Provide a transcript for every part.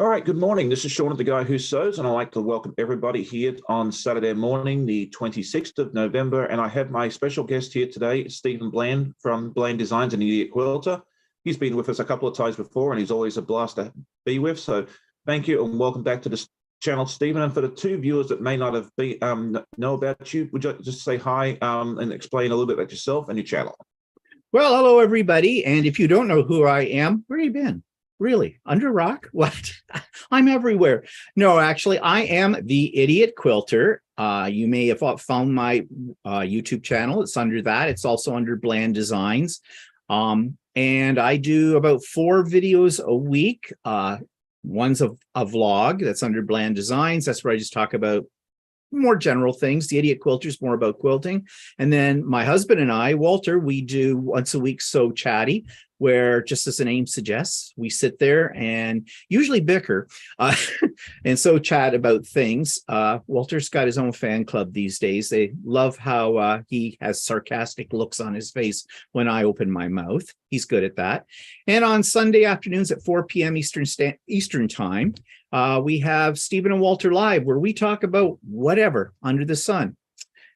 All right, good morning. This is Sean of The Guy Who Sews, and I'd like to welcome everybody here on Saturday morning, the 26th of November. And I have my special guest here today, Stephen Bland from Bland Designs and Idiot Quilter. He's been with us a couple of times before, and he's always a blast to be with. So thank you, and welcome back to this channel, Stephen. And for the two viewers that may not have know about you, would you just say hi and explain a little bit about yourself and your channel? Well, hello, everybody. And if you don't know who I am, where have you been? Really? Under rock? What? I'm everywhere. No, actually, I am the Idiot Quilter. You may have found my YouTube channel. It's under that. It's also under Bland Designs. And I do about 4 videos a week. One's a vlog that's under Bland Designs. That's where I just talk about more general things. The Idiot Quilter is more about quilting. And then my husband and I, Walter, we do once a week So Chatty, where, just as the name suggests, we sit there and usually bicker and so chat about things. Walter's got his own fan club these days. They love how he has sarcastic looks on his face when I open my mouth. He's good at that. And on Sunday afternoons at 4 p.m. Eastern time, we have Stephen and Walter Live, where we talk about whatever under the sun.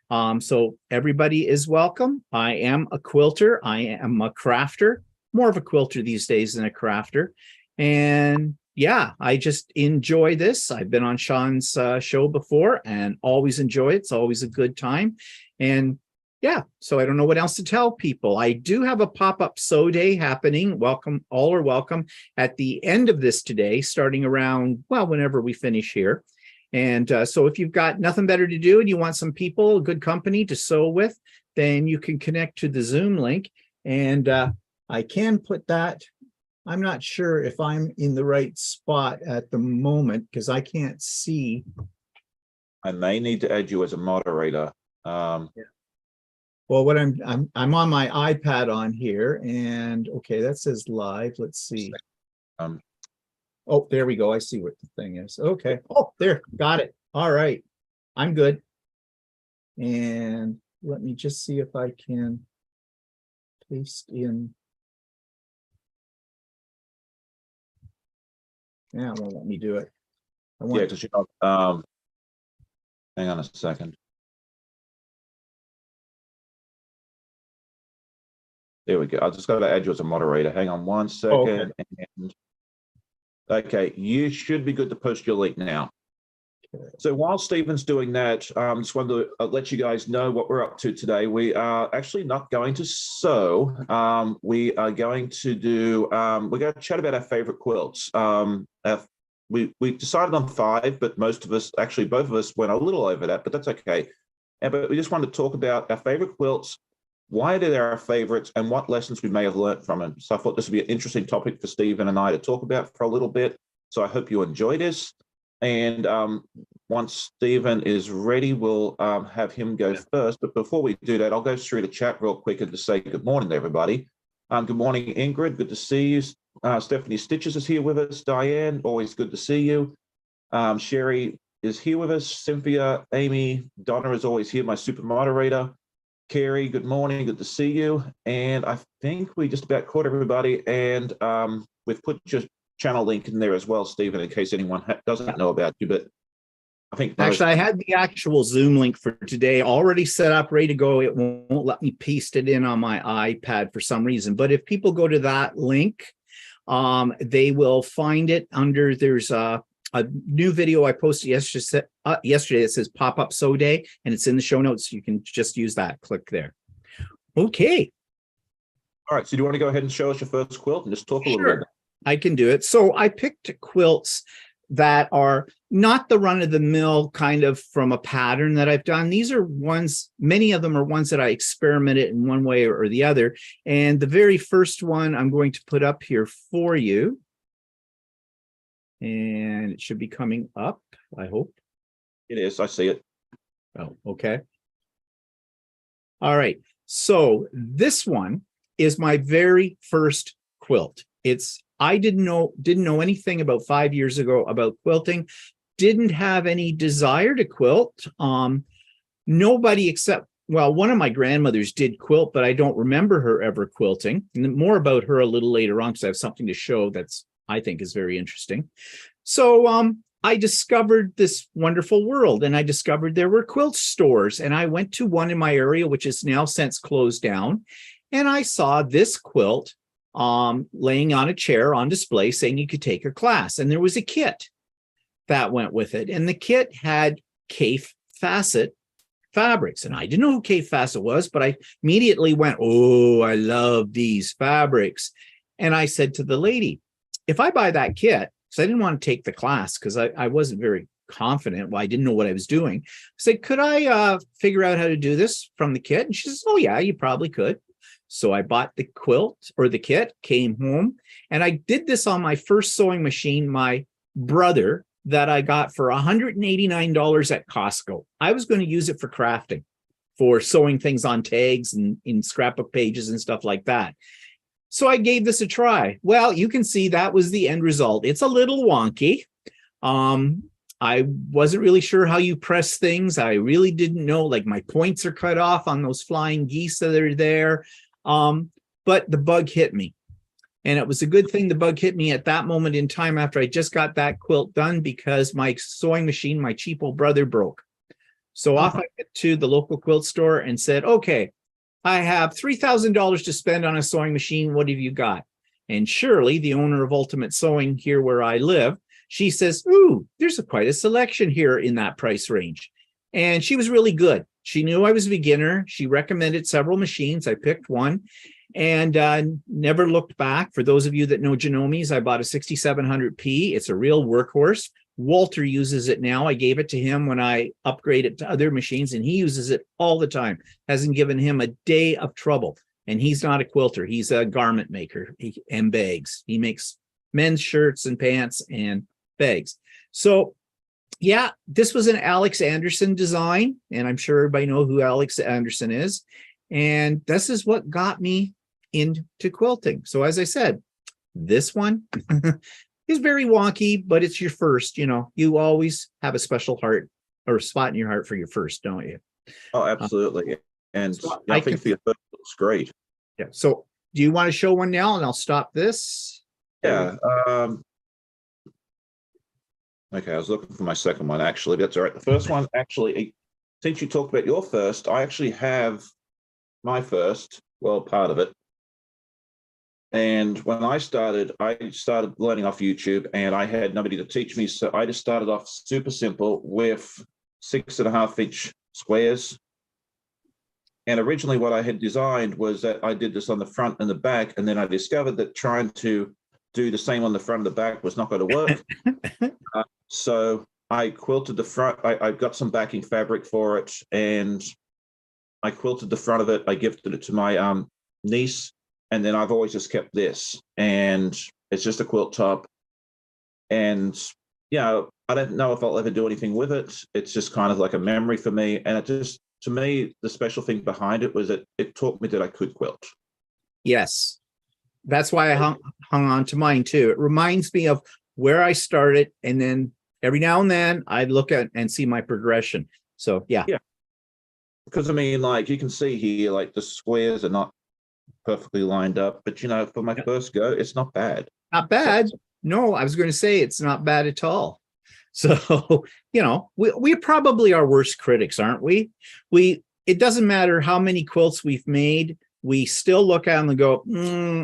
So everybody is welcome. I am a quilter. I am a crafter. More of a quilter these days than a crafter. And yeah, I just enjoy this. I've been on Sean's show before and always enjoy it. It's always a good time. And yeah, so I don't know what else to tell people. I do have a pop-up sew day happening. Welcome, all are welcome at the end of this today, starting around, well, whenever we finish here. And so if you've got nothing better to do and you want some people, good company to sew with, then you can connect to the Zoom link. And I can put that. I'm not sure if I'm in the right spot at the moment because I can't see. I may need to add you as a moderator. Yeah. Well, what I'm on my iPad on here, and okay, that says live. Let's see. Oh, there we go. I see what the thing is. Okay. Oh, there, got it. All right, I'm good. And let me just see if I can paste in. Yeah, it won't let me do it. Yeah, because you're not. Hang on a second. There we go. I just got to add you as a moderator. Hang on one second. Oh, okay. And, okay, you should be good to post your link now. Okay. So while Stephen's doing that, just wanted to let you guys know what we're up to today. We are actually not going to sew. We are going to do. We're going to chat about our favorite quilts. We decided on 5, but most of us, actually both of us, went a little over that, but that's okay. But we just wanted to talk about our favorite quilts, why they're our favorites, and what lessons we may have learned from them. So I thought this would be an interesting topic for Stephen and I to talk about for a little bit. So I hope you enjoy this. And once Stephen is ready, we'll have him go first. But before we do that, I'll go through the chat real quick and just say good morning to everybody. Good morning, Ingrid. Good to see you. Stephanie Stitches is here with us. Diane, always good to see you. Sherry is here with us. Cynthia, Amy, Donna is always here, my super moderator. Carrie, good morning. Good to see you. And I think we just about caught everybody. And we've put your channel link in there as well, Stephen, in case anyone doesn't know about you. But I think actually I had the actual Zoom link for today already set up, ready to go. It won't let me paste it in on my iPad for some reason. But if people go to that link, they will find it under, there's a new video I posted yesterday that says pop-up sew day, and it's in the show notes. You can just use that. Click there. Okay. All right. So do you want to go ahead and show us your first quilt and just talk a little bit? I can do it. So I picked quilts that are not the run-of-the-mill kind of from a pattern that I've done. These are ones, many of them are ones that I experimented in one way or the other. And the very first one I'm going to put up here for you. And it should be coming up, I hope. It is. I see it. Oh, okay. All right. So this one is my very first quilt. I didn't know anything about 5 years ago about quilting. Didn't have any desire to quilt. Nobody except, well, one of my grandmothers did quilt, but I don't remember her ever quilting. And more about her a little later on, because I have something to show that's I think is very interesting. So I discovered this wonderful world, and I discovered there were quilt stores, and I went to one in my area, which is now since closed down, and I saw this quilt laying on a chair on display saying you could take a class, and there was a kit that went with it, and the kit had Kaffe Fassett fabrics, and I didn't know who Kaffe Fassett was, but I immediately went, oh, I love these fabrics. And I said to the lady, if I buy that kit, because I didn't want to take the class because I wasn't very confident. Well, I didn't know what I was doing. I said, could I figure out how to do this from the kit? And she says, oh, yeah, you probably could. So I bought the quilt or the kit, came home, and I did this on my first sewing machine, my brother, that I got for $189 at Costco. I was going to use it for crafting, for sewing things on tags and in scrapbook pages and stuff like that. So I gave this a try. Well, you can see that was the end result. It's a little wonky. I wasn't really sure how you press things. I really didn't know, like my points are cut off on those flying geese that are there. But the bug hit me. And it was a good thing the bug hit me at that moment in time after I just got that quilt done, because my sewing machine, my cheap old brother, broke. So off I went to the local quilt store and said, okay, I have $3,000 to spend on a sewing machine. What have you got? And Shirley, the owner of Ultimate Sewing here where I live, she says, ooh, there's quite a selection here in that price range. And she was really good. She knew I was a beginner. She recommended several machines. I picked one and never looked back. For those of you that know Janome, I bought a 6700P. It's a real workhorse. Walter uses it now. I gave it to him when I upgraded to other machines, and he uses it all the time. Hasn't given him a day of trouble. And he's not a quilter. He's a garment maker and bags. He makes men's shirts and pants and bags. So yeah, this was an Alex Anderson design, and I'm sure everybody knows who Alex Anderson is. And this is what got me into quilting. So as I said, this one is very wonky, but it's your first. You know, you always have a special heart or spot in your heart for your first, don't you? Oh, absolutely. And so I think for your first looks great. Yeah. So do you want to show one now, and I'll stop this? Yeah. Okay, I was looking for my second one, actually. That's all right. The first one, actually, since you talked about your first, I actually have my first, well, part of it. And when I started learning off YouTube, and I had nobody to teach me. So I just started off super simple with 6.5-inch squares. And originally what I had designed was that I did this on the front and the back. And then I discovered that trying to do the same on the front and the back was not going to work. So I quilted the front. I got some backing fabric for it, and I quilted the front of it. I gifted it to my niece, and then I've always just kept this, and it's just a quilt top. And yeah, I don't know if I'll ever do anything with it. It's just kind of like a memory for me, and it just, to me, the special thing behind it was that it taught me that I could quilt. Yes, that's why I hung on to mine too. It reminds me of where I started, and then every now and then I'd look at and see my progression. So yeah. Because I mean, like you can see here, like the squares are not perfectly lined up, but you know, for my first go, it's not bad. Not bad. No, I was going to say it's not bad at all. So, you know, we probably our worst critics, aren't we? It doesn't matter how many quilts we've made. We still look at them and go,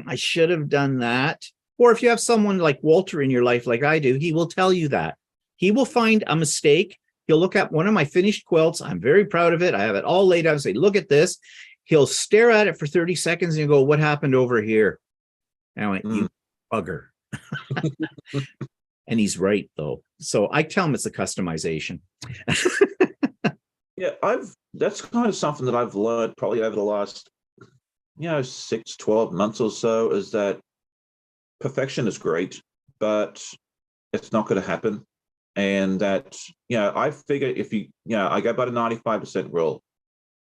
I should have done that. Or if you have someone like Walter in your life, like I do, he will tell you that. He will find a mistake. He'll look at one of my finished quilts. I'm very proud of it. I have it all laid out and say, look at this. He'll stare at it for 30 seconds and go, what happened over here? And I went, you bugger. And he's right, though. So I tell him it's a customization. Yeah, that's kind of something that I've learned probably over the last, 6-12 months or so, is that perfection is great, but it's not going to happen. And that, I figure if I go by the 95% rule.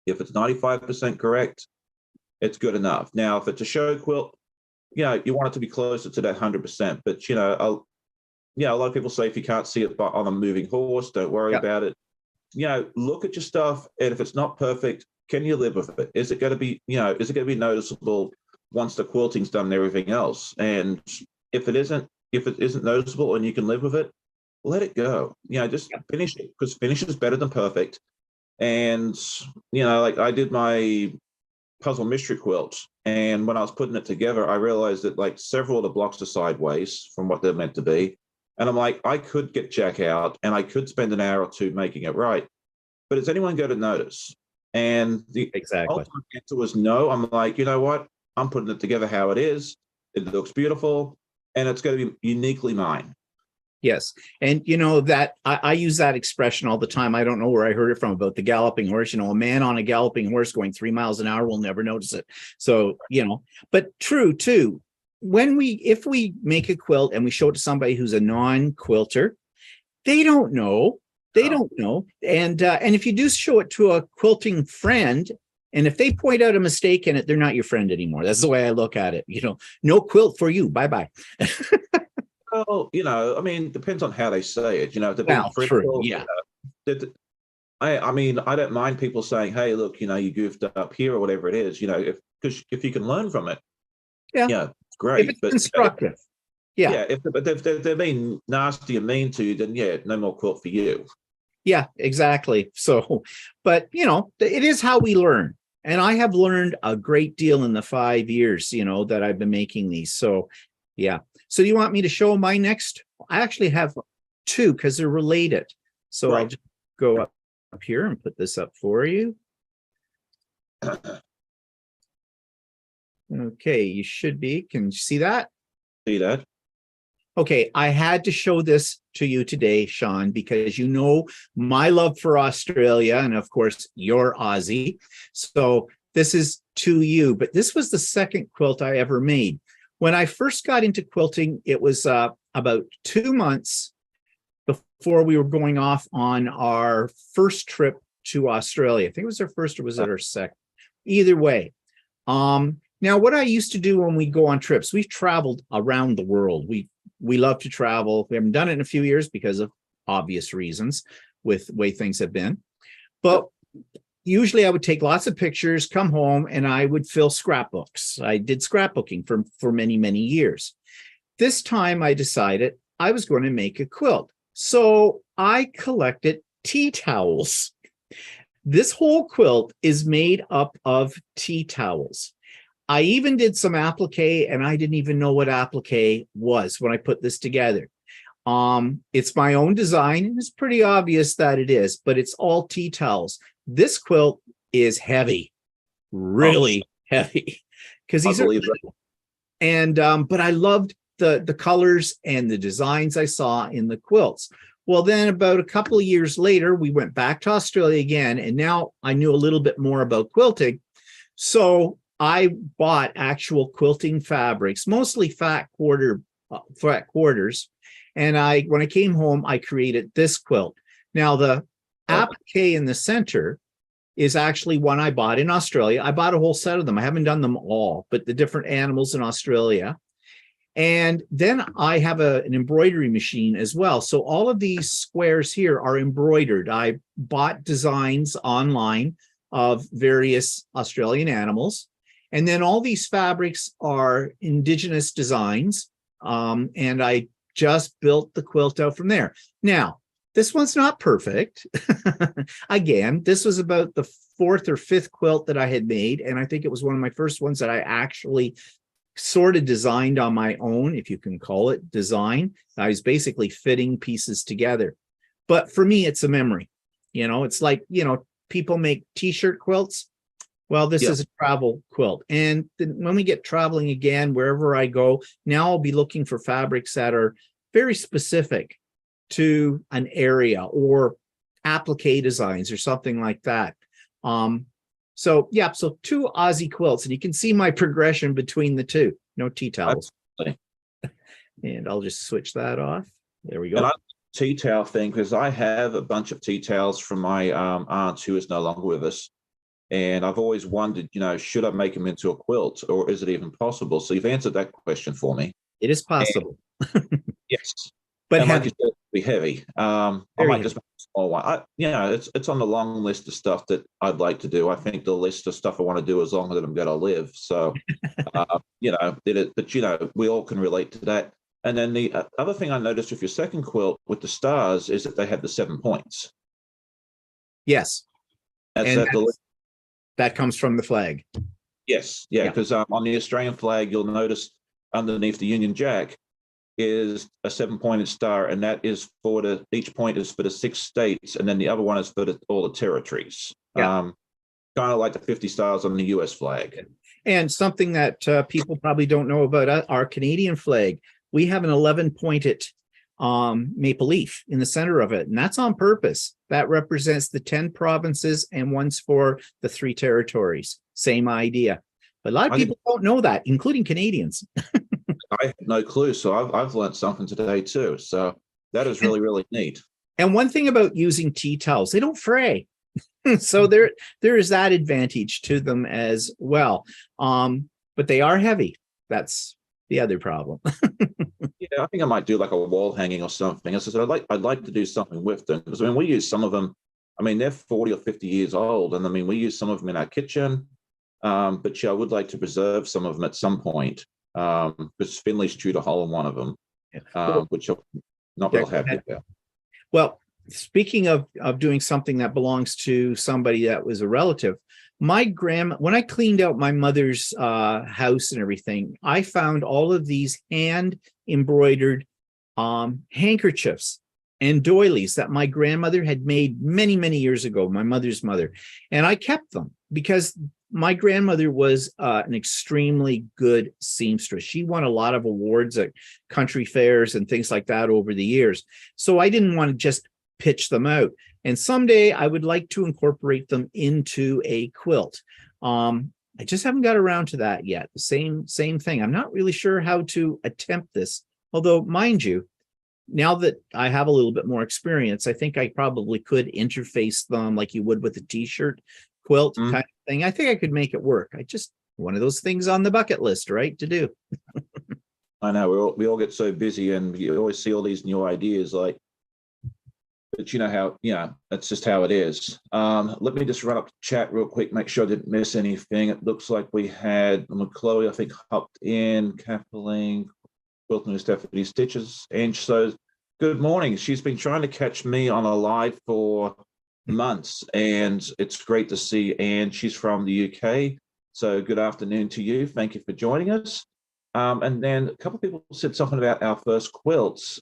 If it's 95% correct, it's good enough. Now, if it's a show quilt, you want it to be closer to that 100%. But, a lot of people say if you can't see it on a moving horse, don't worry about it. Look at your stuff. And if it's not perfect, can you live with it? Is it going to be, noticeable once the quilting's done and everything else? And if it isn't noticeable and you can live with it, let it go. Just finish it, because finish is better than perfect. And, like I did my puzzle mystery quilt, and when I was putting it together, I realized that like several of the blocks are sideways from what they're meant to be. And I'm like, I could get Jack out and I could spend an hour or two making it right. But is anyone going to notice? And the Exactly. ultimate answer was no. I'm like, you know what? I'm putting it together how it is. It looks beautiful, and it's going to be uniquely mine. Yes. And that I use that expression all the time. I don't know where I heard it from, about the galloping horse. A man on a galloping horse going 3 miles an hour will never notice it. So, but true too. If we make a quilt and we show it to somebody who's a non-quilter, they don't know. They don't know. And if you do show it to a quilting friend, and if they point out a mistake in it, they're not your friend anymore. That's the way I look at it. No quilt for you. Bye-bye. Well, depends on how they say it. The Well, true. yeah. I don't mind people saying, "Hey, look, you goofed up here," or whatever it is. Because if you can learn from it, yeah, great. If it's constructive, yeah. If they're being nasty and mean to you, then no more quilt for you. Yeah, exactly. So, but it is how we learn, and I have learned a great deal in the 5 years that I've been making these. So, yeah. So do you want me to show my next? I actually have two because they're related. So right. I'll just go up here and put this up for you. Okay, you should be. Can you see that? See that? Okay, I had to show this to you today, Sean, because my love for Australia, and of course, you're Aussie. So this is to you, but this was the second quilt I ever made. When I first got into quilting, it was about 2 months before we were going off on our first trip to Australia. I think it was our first, or was it our second? Either way. Now, what I used to do when we go on trips, we've traveled around the world. We love to travel. We haven't done it in a few years because of obvious reasons with the way things have been. But usually I would take lots of pictures, come home, and I would fill scrapbooks. I did scrapbooking for many, many years. This time I decided I was going to make a quilt. So I collected tea towels. This whole quilt is made up of tea towels. I even did some applique, and I didn't even know what applique was when I put this together. It's my own design, and it's pretty obvious that it is, but it's all tea towels. This quilt is heavy, really heavy, because these are little. And but I loved the colors and the designs I saw in the quilts. Well, then about a couple of years later, we went back to Australia again, and now I knew a little bit more about quilting. So I bought actual quilting fabrics, mostly fat quarters. And when I came home, I created this quilt. Now, the applique in the center is actually one I bought in Australia. I bought a whole set of them. I haven't done them all, but the different animals in Australia. And then I have an embroidery machine as well. So all of these squares here are embroidered. I bought designs online of various Australian animals. And then all these fabrics are indigenous designs. And I just built the quilt out from there. Now, this one's not perfect. Again, this was about the 4th or 5th quilt that I had made. And I think it was one of my first ones that I actually sort of designed on my own, if you can call it design. I was basically fitting pieces together. But for me, it's a memory. It's like, people make t-shirt quilts. Well, this is a travel quilt. And when we get traveling again, wherever I go, now I'll be looking for fabrics that are very specific to an area, or applique designs or something like that. So 2 Aussie quilts, and you can see my progression between the two. No tea towels. And I'll just switch that off. There we go. And I tea towel thing, because I have a bunch of tea towels from my aunt who is no longer with us. And I've always wondered, should I make them into a quilt, or is it even possible? So you've answered that question for me. It is possible. Yes. But and heavy. Like you said, be heavy. I might just make a small one. It's on the long list of stuff that I'd like to do. I think the list of stuff I want to do as long as I'm going to live. So, we all can relate to that. And then the other thing I noticed with your second quilt with the stars is that they have the 7 points. Yes. That's And that comes from the flag. yes, yeah, because on the Australian flag, you'll notice underneath the Union Jack is a 7-pointed star, and that is for each point is for the 6 states, and then the other one is for all the territories. Yeah. Kind of like the 50 stars on the US flag. And something that people probably don't know about our Canadian flag, we have an 11-pointed maple leaf in the center of it, and that's on purpose. That represents the 10 provinces and one's for the 3 territories. Same idea. But a lot of people don't know that, including Canadians. I have no clue, so I've learned something today too. So that is really, really neat. And one thing about using tea towels, they don't fray. So there is that advantage to them as well. But they are heavy. That's the other problem. Yeah, I think I might do like a wall hanging or something. As I said, I'd like to do something with them, because I mean we use some of them. I mean, they're 40 or 50 years old, and I mean we use some of them in our kitchen. But yeah, I would like to preserve some of them at some point. Because Finley's chewed a hole in one of them, which I'm not real happy about. Well, speaking of doing something that belongs to somebody that was a relative, my grandma, when I cleaned out my mother's house and everything, I found all of these hand embroidered handkerchiefs and doilies that my grandmother had made many, many years ago, my mother's mother. And I kept them because my grandmother was an extremely good seamstress. She won a lot of awards at country fairs and things like that over the years. So I didn't want to just pitch them out. And someday I would like to incorporate them into a quilt. I just haven't got around to that yet. Same thing. I'm not really sure how to attempt this. Although, mind you, now that I have a little bit more experience, I think I probably could interface them like you would with a t-shirt quilt kind of thing. I think I could make it work. I just one of those things on the bucket list, right, to do. I know we all get so busy, and you always see all these new ideas. Like, but you know how that's just how it is. Let me just run up the chat real quick, make sure I didn't miss anything. It looks like we had Chloe, I think, hopped in. Kathleen, Quilting with Stephanie Stitches, and so good morning. She's been trying to catch me on a live for months, and it's great to see. And she's from the UK, so good afternoon to you. Thank you for joining us. And then a couple of people said something about our first quilts.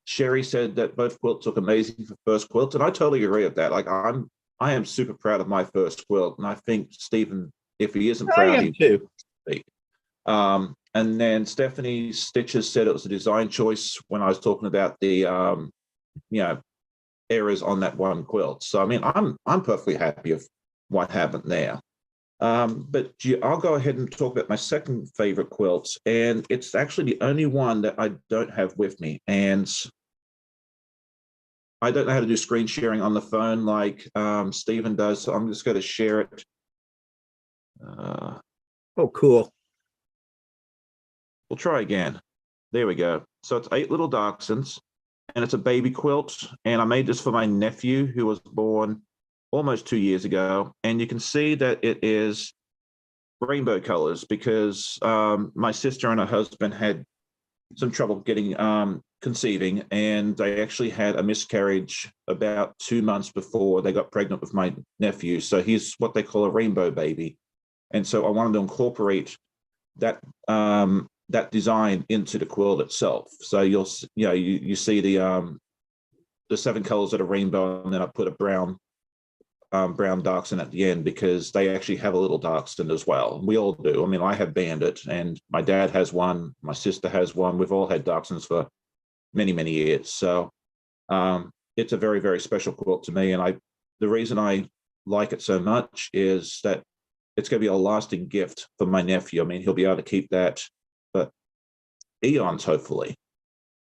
Sherry said that both quilts look amazing for first quilts, and I totally agree with that. Like I am super proud of my first quilt, and I think Stephen, if he isn't proud, he too. And then Stephanie Stitches said it was a design choice when I was talking about the errors on that one quilt. So I mean, I'm perfectly happy with what happened there. But I'll go ahead and talk about my second favorite quilt, and it's actually the only one that I don't have with me. And I don't know how to do screen sharing on the phone like Stephen does, so I'm just going to share it. Oh, cool. We'll try again. There we go. So it's 8 little dachshunds, and it's a baby quilt. And I made this for my nephew who was born almost 2 years ago. And you can see that it is rainbow colors because my sister and her husband had some trouble getting conceiving, and they actually had a miscarriage about 2 months before they got pregnant with my nephew. So he's what they call a rainbow baby. And so I wanted to incorporate that that design into the quilt itself. So you see the 7 colors of the rainbow, and then I put a brown dachshund at the end because they actually have a little dachshund as well. We all do. I mean, I have Bandit, and my dad has one. My sister has one. We've all had dachshunds for many, many years. So it's a very, very special quilt to me. And the reason I like it so much is that it's going to be a lasting gift for my nephew. I mean, he'll be able to keep that for eons, hopefully.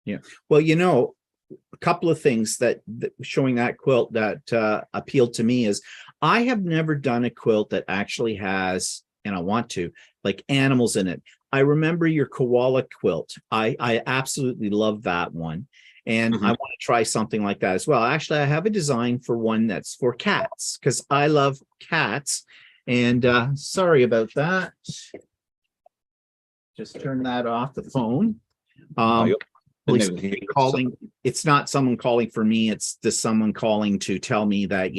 Yeah. Well, a couple of things that showing that quilt that appealed to me is I have never done a quilt that actually has, and I want to, like animals in it. I remember your koala quilt. I absolutely love that one. And I want to try something like that as well. Actually, I have a design for one that's for cats because I love cats. And sorry about that. Just turn that off the phone. I Like didn't even hear it. calling, it's not someone calling for me, it's just someone calling to tell me that,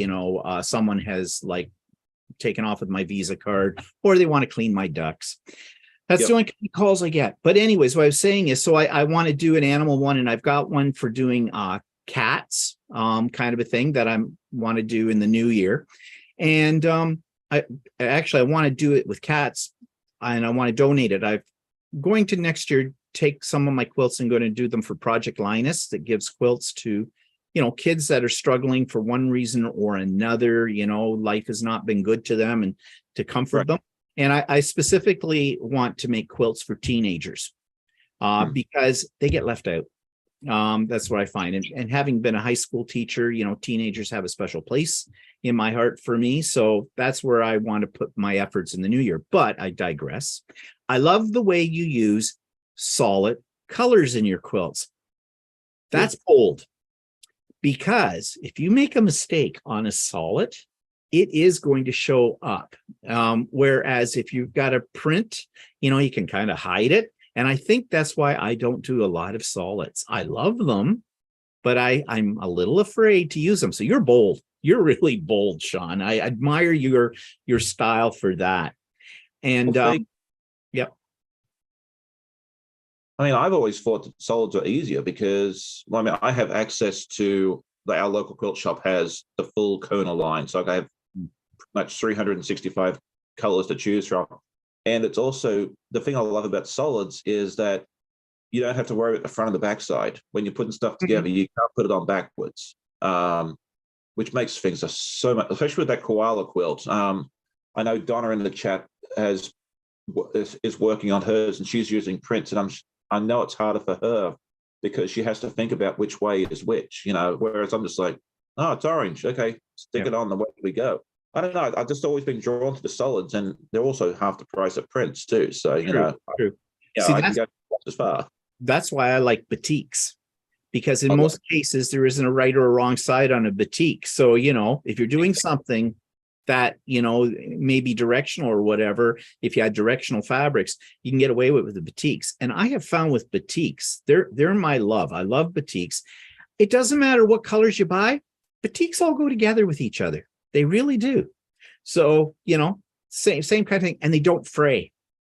someone has like taken off with my Visa card, or they want to clean my ducts. That's the only kind of calls I get. But anyways, what I was saying is, so I want to do an animal one, and I've got one for doing cats, kind of a thing that I want to do in the new year. And I want to do it with cats, and I want to donate it. I'm going to next year take some of my quilts and going to do them for Project Linus, that gives quilts to kids that are struggling for one reason or another. Life has not been good to them, and to comfort them. And I specifically want to make quilts for teenagers because they get left out. That's what I find. And having been a high school teacher, teenagers have a special place in my heart for me. So that's where I want to put my efforts in the new year. But I digress. I love the way you use solid colors in your quilts. That's bold, because if you make a mistake on a solid, it is going to show up. Whereas if you've got a print, you can kind of hide it. And I think that's why I don't do a lot of solids. I love them, but I'm a little afraid to use them. So you're bold. You're really bold, Sean. I admire your style for that. And yep. I mean, I've always thought that solids are easier because, I have access to our local quilt shop has the full Kona line. So I have much 365 colors to choose from. And it's also, the thing I love about solids is that you don't have to worry about the front and the back side. When you're putting stuff together, you can't put it on backwards, which makes things so much, especially with that koala quilt. I know Donna in the chat is working on hers, and she's using prints, and I know it's harder for her because she has to think about which way is which, whereas I'm just like, oh, it's orange. Okay, stick it on, the way we go. I don't know. I've just always been drawn to the solids, and they're also half the price of prints too. So, True. See, I can go as far. That's why I like batiks, because in most cases, there isn't a right or a wrong side on a batik. So, if you're doing something that, may be directional or whatever, if you had directional fabrics, you can get away with the batiks. And I have found with batiks, they're my love. I love batiks. It doesn't matter what colors you buy. Batiks all go together with each other. They really do. So, same kind of thing. And they don't fray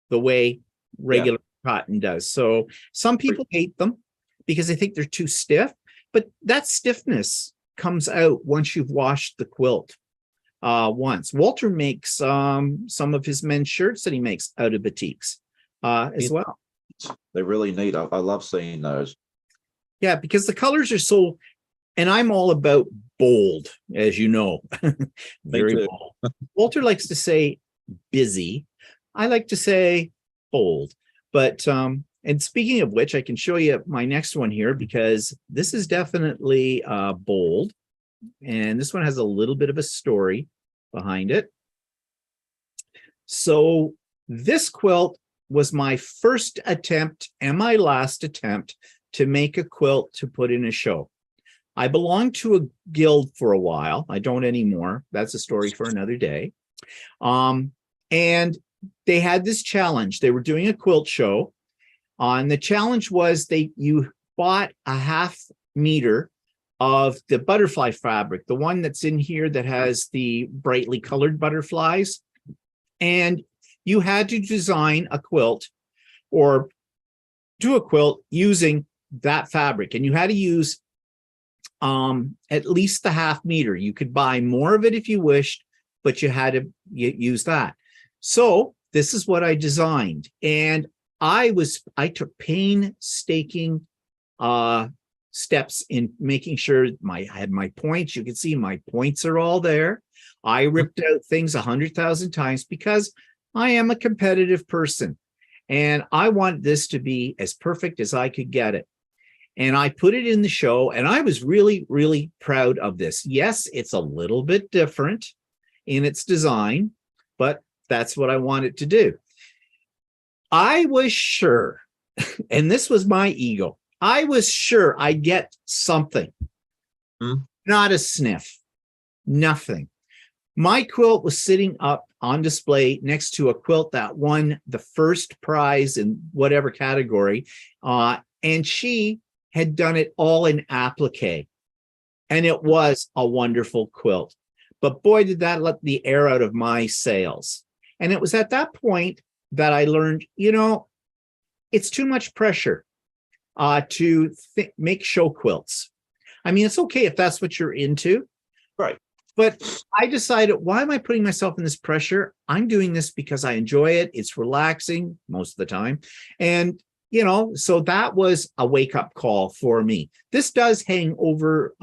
the way regular cotton does. So some people hate them because they think they're too stiff, but that stiffness comes out once you've washed the quilt once. Walter makes some of his men's shirts that he makes out of batiks as well. They're really neat. I love seeing those. Yeah, because the colors are so, and I'm all about bold, as you know, very bold. Walter likes to say busy. I like to say bold. But, and speaking of which, I can show you my next one here, because this is definitely bold. And this one has a little bit of a story behind it. So this quilt was my first attempt and my last attempt to make a quilt to put in a show. I belonged to a guild for a while. I don't anymore. That's a story for another day. And they had this challenge. They were doing a quilt show. And the challenge was you bought a half meter of the butterfly fabric, the one that's in here that has the brightly colored butterflies. And you had to design a quilt or do a quilt using that fabric. And you had to use at least the half meter. You could buy more of it if you wished, but you had to use that. So this is what I designed. And I took painstaking steps in making sure I had my points. You can see my points are all there. I ripped out things 100,000 times because I am a competitive person. And I want this to be as perfect as I could get it. And I put it in the show, and I was really, really proud of this. Yes, it's a little bit different in its design, but that's what I wanted to do. I was sure, and this was my ego, I was sure I'd get something. Not a sniff, nothing. My quilt was sitting up on display next to a quilt that won the first prize in whatever category and she had done it all in applique. And it was a wonderful quilt. But boy, did that let the air out of my sails. And it was at that point that I learned, it's too much pressure to make show quilts. I mean, it's okay if that's what you're into. Right. But I decided, why am I putting myself in this pressure? I'm doing this because I enjoy it. It's relaxing most of the time. And, so that was a wake-up call for me. This does hang over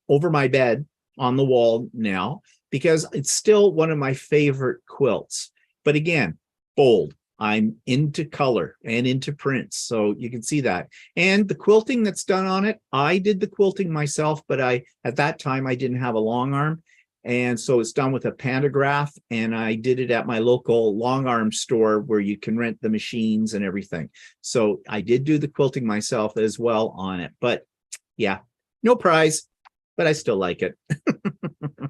over my bed on the wall now because it's still one of my favorite quilts. But again, bold. I'm into color and into prints, so you can see that. And the quilting that's done on it, I did the quilting myself, but at that time I didn't have a long arm. And so it's done with a pantograph, and I did it at my local long arm store where you can rent the machines and everything. So I did do the quilting myself as well on it. But yeah, no prize, but I still like it.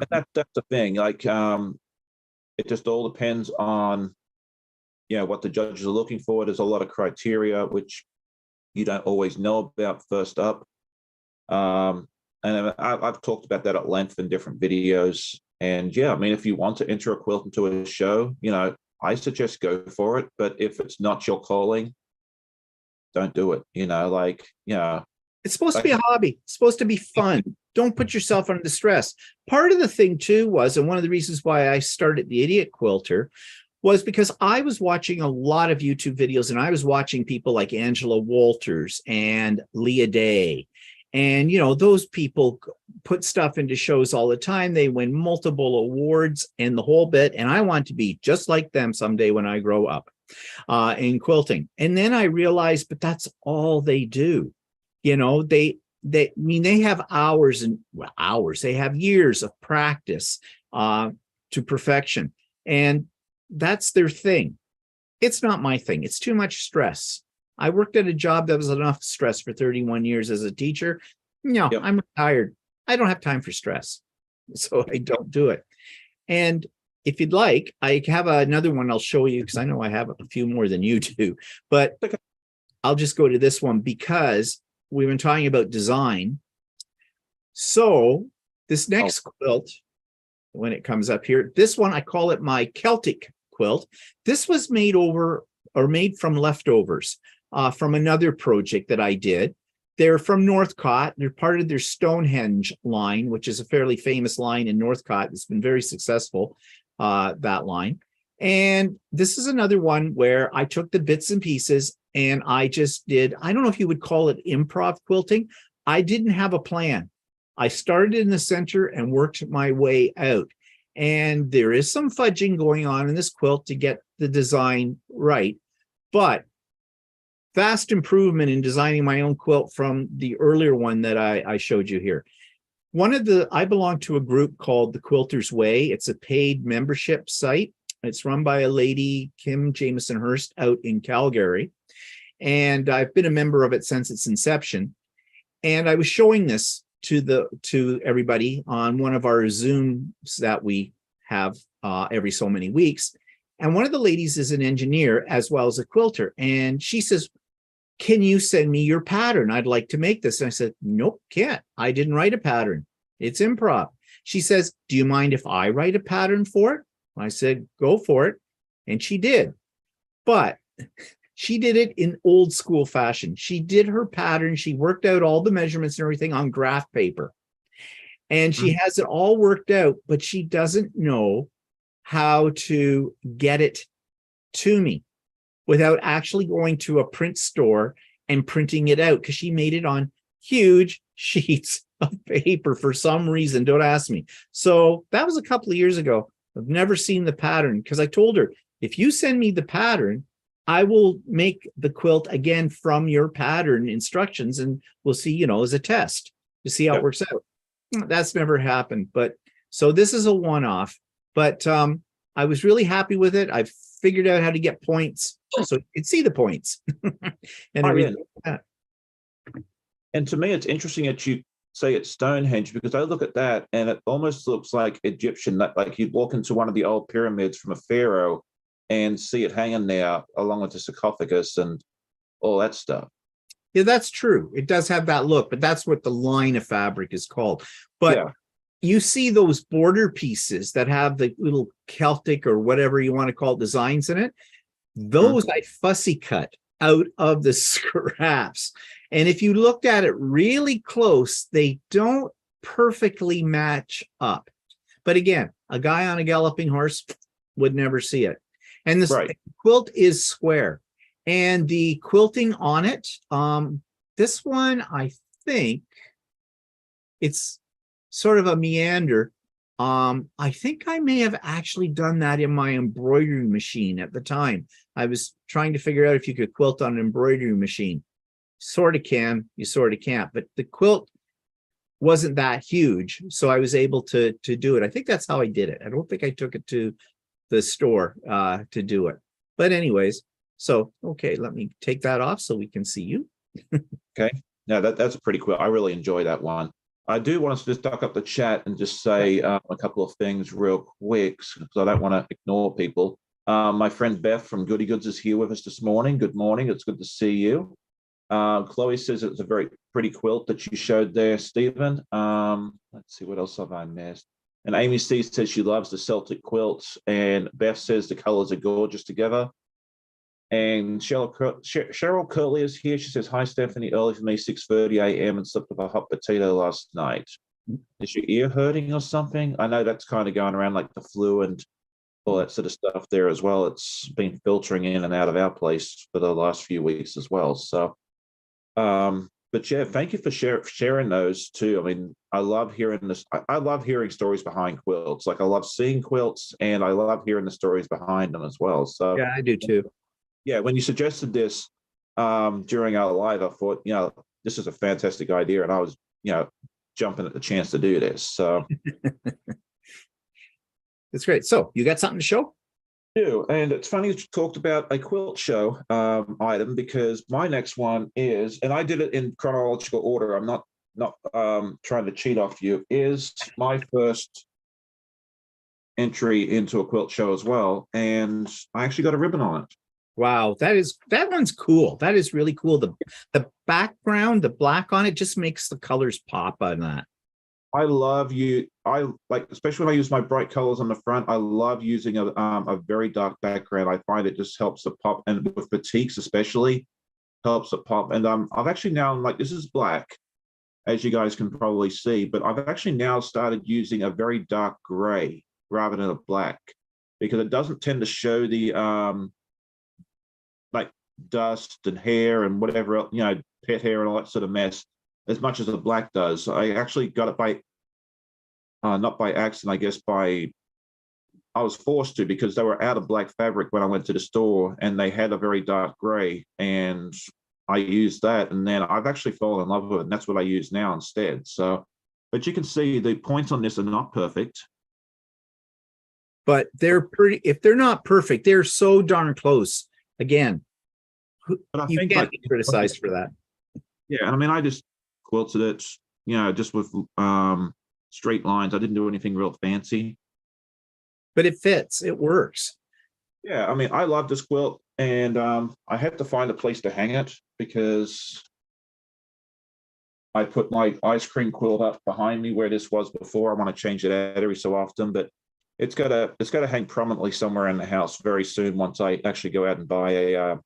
That's the thing. Like, it just all depends on what the judges are looking for. There's a lot of criteria which you don't always know about first up. And I've talked about that at length in different videos. And I mean, if you want to enter a quilt into a show, I suggest go for it. But if it's not your calling, don't do it. It's supposed to be a hobby. It's supposed to be fun. Don't put yourself under stress. Part of the thing too was, and one of the reasons why I started the Idiot Quilter was because I was watching a lot of YouTube videos, and I was watching people like Angela Walters and Leah Day. And, those people put stuff into shows all the time. They win multiple awards and the whole bit. And I want to be just like them someday when I grow up in quilting. And then I realized, but that's all they do. They have hours and hours. They have years of practice to perfection. And that's their thing. It's not my thing. It's too much stress. I worked at a job that was enough stress for 31 years as a teacher. No, yep. I'm retired. I don't have time for stress. So I don't do it. And if you'd like, I have another one I'll show you because I know I have a few more than you do. But I'll just go to this one because we've been talking about design. So this next quilt, when it comes up here, this one, I call it my Celtic quilt. This was made from leftovers from another project that I did. They're from Northcott. They're part of their Stonehenge line, which is a fairly famous line in Northcott. It's been very successful, that line. And this is another one where I took the bits and pieces and I just did, I don't know if you would call it improv quilting. I didn't have a plan. I started in the center and worked my way out. And there is some fudging going on in this quilt to get the design right. But vast improvement in designing my own quilt from the earlier one that I showed you here. I belong to a group called The Quilter's Way. It's a paid membership site. It's run by a lady, Kim Jameson Hurst, out in Calgary. And I've been a member of it since its inception. And I was showing this to everybody on one of our Zooms that we have every so many weeks. And one of the ladies is an engineer as well as a quilter. And she says, can you send me your pattern? I'd like to make this. And I said, nope, can't. I didn't write a pattern. It's improv. She says, do you mind if I write a pattern for it? I said, go for it. And she did. But she did it in old school fashion. She did her pattern. She worked out all the measurements and everything on graph paper. And she has it all worked out, but she doesn't know how to get it to me without actually going to a print store and printing it out, because she made it on huge sheets of paper for some reason. Don't ask me. So that was a couple of years ago. I've never seen the pattern because I told her, if you send me the pattern, I will make the quilt again from your pattern instructions, and we'll see, as a test to see how it works out. That's never happened. But so this is a one-off, but I was really happy with it. I've figured out how to get points so you can see the points. And everything like that. And to me, it's interesting that you say it's Stonehenge, because I look at that and it almost looks like Egyptian, like you'd walk into one of the old pyramids from a pharaoh and see it hanging there along with the sarcophagus and all that stuff. Yeah, that's true. It does have that look, but that's what the line of fabric is called. But Yeah. you see those border pieces that have the little Celtic or whatever you want to call it, designs in it. Those I fussy cut out of the scraps. And if you looked at it really close, they don't perfectly match up. But again, a guy on a galloping horse would never see it. And this Right. quilt is square. And the quilting on it, this one, I think it's sort of a meander. I think I may have actually done that in my embroidery machine at the time. I was trying to figure out if you could quilt on an embroidery machine. Sort of can, you sort of can't, but the quilt wasn't that huge, so I was able to do it. I think that's how I did it. I don't think I took it to the store to do it. But anyways, so okay, let me take that off so we can see you. Okay. No, that's a pretty quilt. I really enjoy that one. I do want to just duck up the chat and just say a couple of things real quick because I don't want to ignore people. My friend Beth from Goody Goods is here with us this morning. Good morning. It's good to see you. Chloe says it's a very pretty quilt that you showed there, Stephen. Let's see, what else have I missed? And Amy C says she loves the Celtic quilts. And Beth says the colors are gorgeous together. And Cheryl Curley is here. She says, hi, Stephanie, early for me, 6:30 a.m. and slept with a hot potato last night. Is your ear hurting or something? I know that's kind of going around like the flu and all that sort of stuff there as well. It's been filtering in and out of our place for the last few weeks as well. So, but yeah, thank you for sharing those too. I mean, I love hearing this. I love hearing stories behind quilts. Like I love seeing quilts and I love hearing the stories behind them as well. So Yeah, I do too. yeah, when you suggested this during our live, I thought, this is a fantastic idea. And I was, jumping at the chance to do this. So It's great. So you got something to show? do. And it's funny you talked about a quilt show item because my next one is, and I did it in chronological order. I'm not trying to cheat off you, is my first entry into a quilt show as well. And I actually got a ribbon on it. Wow, that one's cool. That is really cool. The background, the black on it just makes the colors pop on that. I love I like, especially when I use my bright colors on the front. I love using a very dark background. I find it just helps to pop, and with batiks especially, helps it pop. And I've actually now, like, this is black, as you guys can probably see, but I've actually now started using a very dark gray rather than a black because it doesn't tend to show the like dust and hair and whatever else, pet hair and all that sort of mess as much as the black does. I actually got it by, not by accident, I guess I was forced to because they were out of black fabric when I went to the store and they had a very dark gray and I used that and then I've actually fallen in love with it and that's what I use now instead. So, but you can see the points on this are not perfect. But they're pretty, if they're not perfect, they're so darn close. Again, But I you think can't like be criticized for that. Yeah, and I mean, I just quilted it, just with straight lines. I didn't do anything real fancy. But it fits, it works. Yeah, I mean, I love this quilt, and I had to find a place to hang it because I put my ice cream quilt up behind me where this was before. I want to change it out every so often, but it's got to hang prominently somewhere in the house very soon once I actually go out and buy a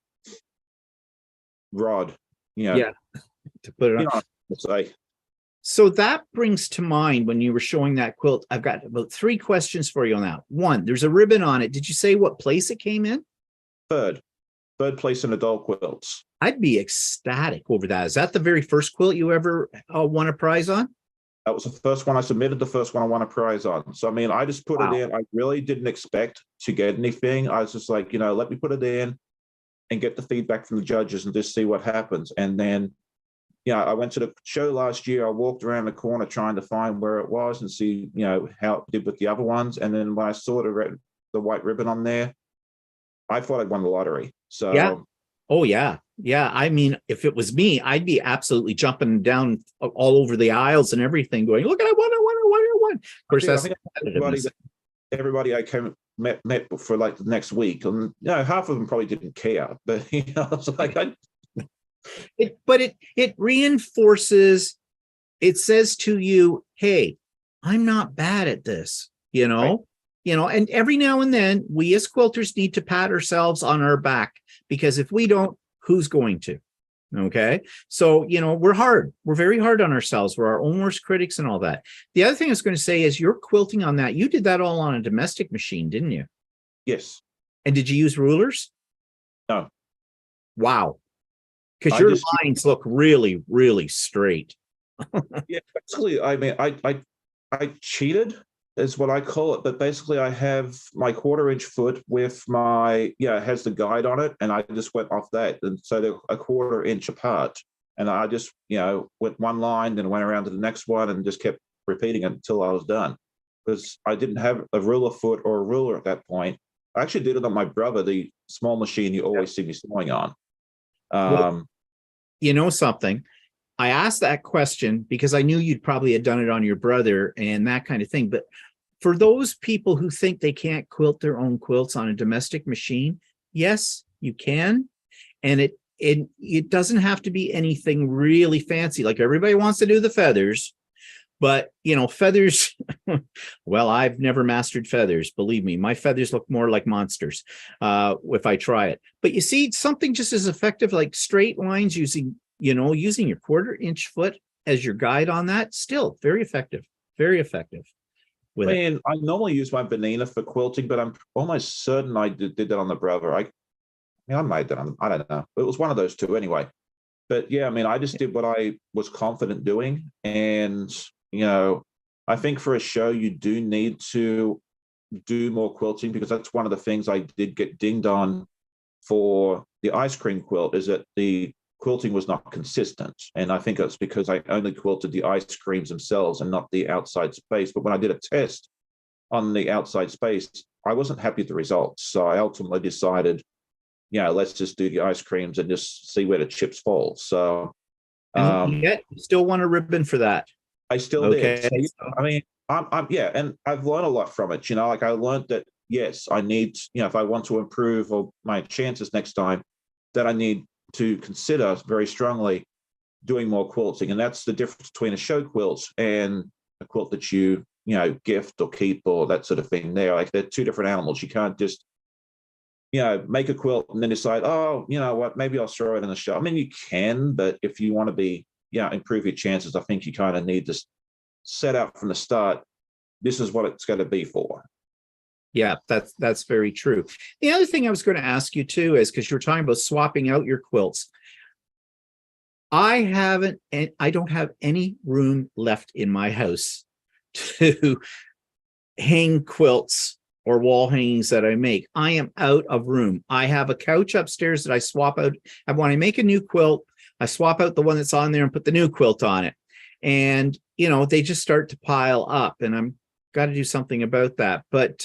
rod. Yeah, to put it on. Say. So that brings to mind when you were showing that quilt, I've got about 3 questions for you on that. One, there's a ribbon on it. Did you say what place it came in? Third place in adult quilts. I'd be ecstatic over that. Is that the very first quilt you ever won a prize on? That was the first one I submitted, the first one I won a prize on. So, I mean, I just put it in. I really didn't expect to get anything. I was just like, let me put it in and get the feedback from the judges and just see what happens. And then, I went to the show last year. I walked around the corner trying to find where it was and see, how it did with the other ones. And then when I saw the white ribbon on there, I thought I'd won the lottery. So yeah. Oh, yeah. Yeah. I mean, if it was me, I'd be absolutely jumping down all over the aisles and everything going, look, I won. Of course, that's everybody I met for like the next week. And half of them probably didn't care. But it's like It reinforces, it says to you, hey, I'm not bad at this, Right. and every now and then we as quilters need to pat ourselves on our back, because if we don't, who's going to? Okay. So, we're very hard on ourselves. We're our own worst critics and all that. The other thing I was going to say is you're quilting on that. You did that all on a domestic machine, didn't you? Yes. And did you use rulers? No. Wow. Because I your just lines look really, really straight. Yeah, basically, I mean, I cheated is what I call it, but basically, I have my 1/4 inch foot with my it has the guide on it, and I just went off that, and so they're a 1/4 inch apart, and I just went one line, then went around to the next one, and just kept repeating it until I was done, because I didn't have a ruler foot or a ruler at that point. I actually did it on my brother, the small machine you always see me sewing on. Well, Um, you know something? I asked that question because I knew you'd probably had done it on your brother and that kind of thing. But for those people who think they can't quilt their own quilts on a domestic machine, yes, you can. And it doesn't have to be anything really fancy. Like everybody wants to do the feathers, but feathers, well, I've never mastered feathers. Believe me, my feathers look more like monsters if I try it. But you see, something just as effective, like straight lines using your 1/4 inch foot as your guide on that, still very effective with I it. mean, I normally use my Vanina for quilting, but I'm almost certain I did that on the brother. I made that on, I don't know. It was one of those two anyway. But yeah, I mean, I just did what I was confident doing. And, I think for a show, you do need to do more quilting, because that's one of the things I did get dinged on for the ice cream quilt, is that the quilting was not consistent. And I think it's because I only quilted the ice creams themselves and not the outside space. But when I did a test on the outside space, I wasn't happy with the results. So I ultimately decided, let's just do the ice creams and just see where the chips fall. So And yet, you still want a ribbon for that. I still did. Okay. So, I mean, I'm and I've learned a lot from it. Like I learned that, yes, I need, if I want to improve or my chances next time, that I need to consider very strongly doing more quilting. And that's the difference between a show quilt and a quilt that you gift or keep or that sort of thing. Like they're two different animals. You can't just make a quilt and then decide, oh, you know what, maybe I'll throw it in the show. I mean, you can, but if you want to improve your chances, I think you kind of need to set out from the start, this is what it's going to be for. Yeah, that's very true. The other thing I was going to ask you too is, because you were talking about swapping out your quilts. I don't have any room left in my house to hang quilts or wall hangings that I make. I am out of room. I have a couch upstairs that I swap out. And when I make a new quilt, I swap out the one that's on there and put the new quilt on it. And, they just start to pile up, and I'm got to do something about that. But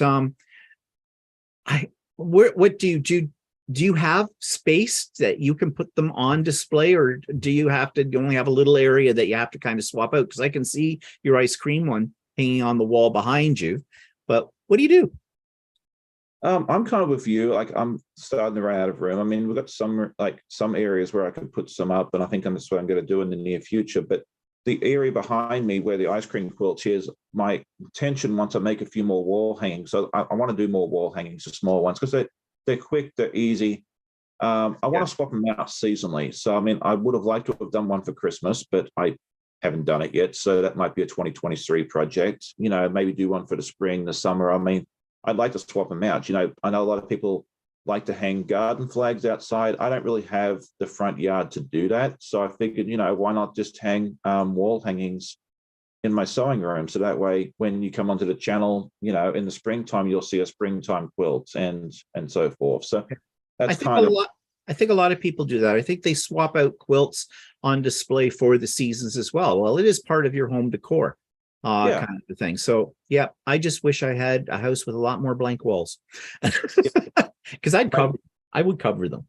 what do you do? Do you have space that you can put them on display, or do you only have a little area that you have to kind of swap out? Because I can see your ice cream one hanging on the wall behind you, but what do you do? I'm kind of with you. Like I'm starting to run out of room. I mean, we've got some areas where I could put some up, and I think that's what I'm going to do in the near future. But the area behind me where the ice cream quilt is, my intention once I make a few more wall hangings. So I want to do more wall hangings, the small ones, because they're quick, they're easy. I want to swap them out seasonally. So I mean, I would have liked to have done one for Christmas, but I haven't done it yet. So that might be a 2023 project. Maybe do one for the spring, the summer. I mean, I'd like to swap them out. I know a lot of people like to hang garden flags outside. I don't really have the front yard to do that. So I figured, why not just hang wall hangings in my sewing room? So that way, when you come onto the channel, in the springtime, you'll see a springtime quilt and so forth. So that's I think a lot of people do that. I think they swap out quilts on display for the seasons as well. Well, it is part of your home decor. Kind of thing. So yeah, I just wish I had a house with a lot more blank walls, because I would cover them.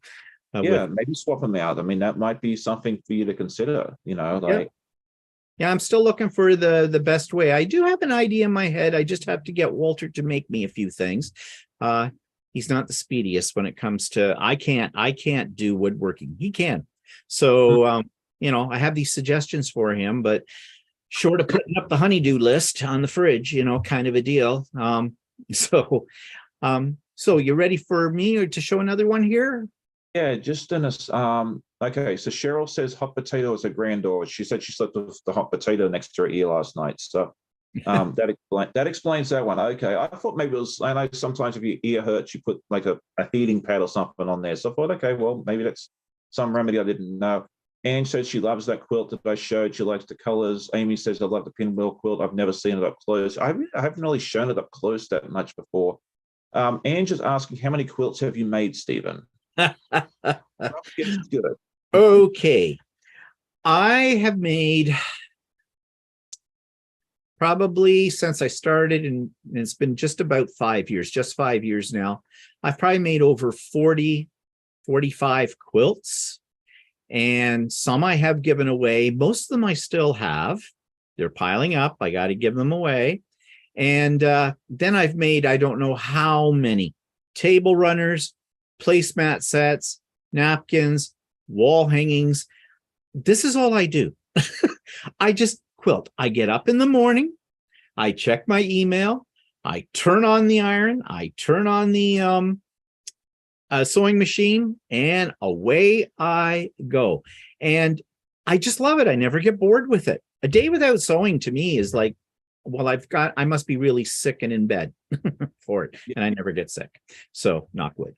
Maybe swap them out. I mean, that might be something for you to consider. Yeah, I'm still looking for the best way. I do have an idea in my head. I just have to get Walter to make me a few things. He's not the speediest when it comes to. I can't do woodworking. He can. So, I have these suggestions for him, but short of putting up the honeydew list on the fridge, kind of a deal. So you ready for me or to show another one here? Yeah, just in a okay. So Cheryl says hot potato is a granddaughter. She said she slept with the hot potato next to her ear last night. So that explains that one. Okay, I thought maybe it was. I know sometimes if your ear hurts, you put like a heating pad or something on there. So I thought, okay, well maybe that's some remedy I didn't know. Anne says she loves that quilt that I showed. She likes the colors. Amy says I love the pinwheel quilt. I've never seen it up close. I haven't really shown it up close that much before. Anne just asking, how many quilts have you made, Stephen? It's good. Okay. I have made probably since I started, and it's been just about 5 years, just 5 years now. I've probably made over 40, 45 quilts. And some I have given away. Most of them I still have. They're piling up. I got to give them away. And then I've made, I don't know how many table runners, placemat sets, napkins, wall hangings. This is all I do. I just quilt. I get up in the morning. I check my email. I turn on the iron. I turn on the sewing machine, and away I go. And I just love it. I never get bored with it. A day without sewing to me is like, well, I must be really sick and in bed for it. And I never get sick. So knock wood.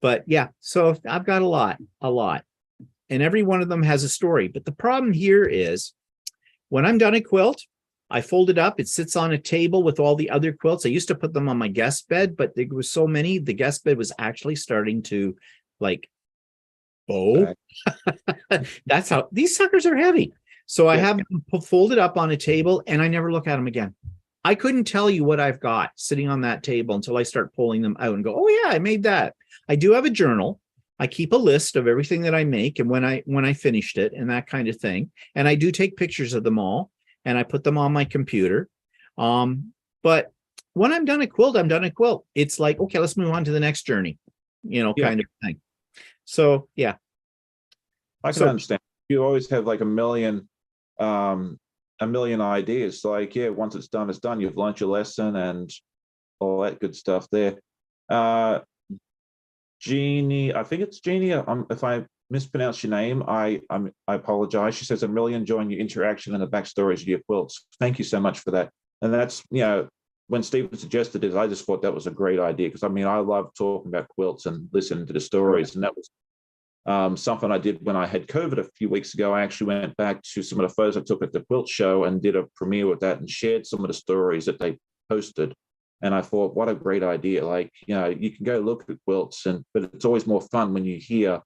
But yeah, so I've got a lot. And every one of them has a story. But the problem here is when I'm done a quilt, I fold it up. It sits on a table with all the other quilts. I used to put them on my guest bed, but there was so many, the guest bed was actually starting to like bow. That's how these suckers are heavy. So I have them folded up on a table and I never look at them again. I couldn't tell you what I've got sitting on that table until I start pulling them out and go, oh yeah, I made that. I do have a journal. I keep a list of everything that I make and when I finished it and that kind of thing. And I do take pictures of them all and I put them on my computer. But when I'm done a quilt, I'm done a quilt. It's like, okay, let's move on to the next journey, kind of thing. So yeah. I can understand. You always have like a million ideas. Like, yeah, once it's done, it's done. You've learned your lesson and all that good stuff there. Jeannie, I think it's Jeannie. If I mispronounce your name, I apologize. She says, I'm really enjoying your interaction and the backstories of your quilts. Thank you so much for that. And that's, when Stephen suggested it, I just thought that was a great idea because I love talking about quilts and listening to the stories. And that was something I did when I had COVID a few weeks ago. I actually went back to some of the photos I took at the quilt show and did a premiere with that and shared some of the stories that they posted. And I thought, what a great idea. Like, you can go look at quilts, but it's always more fun when you hear,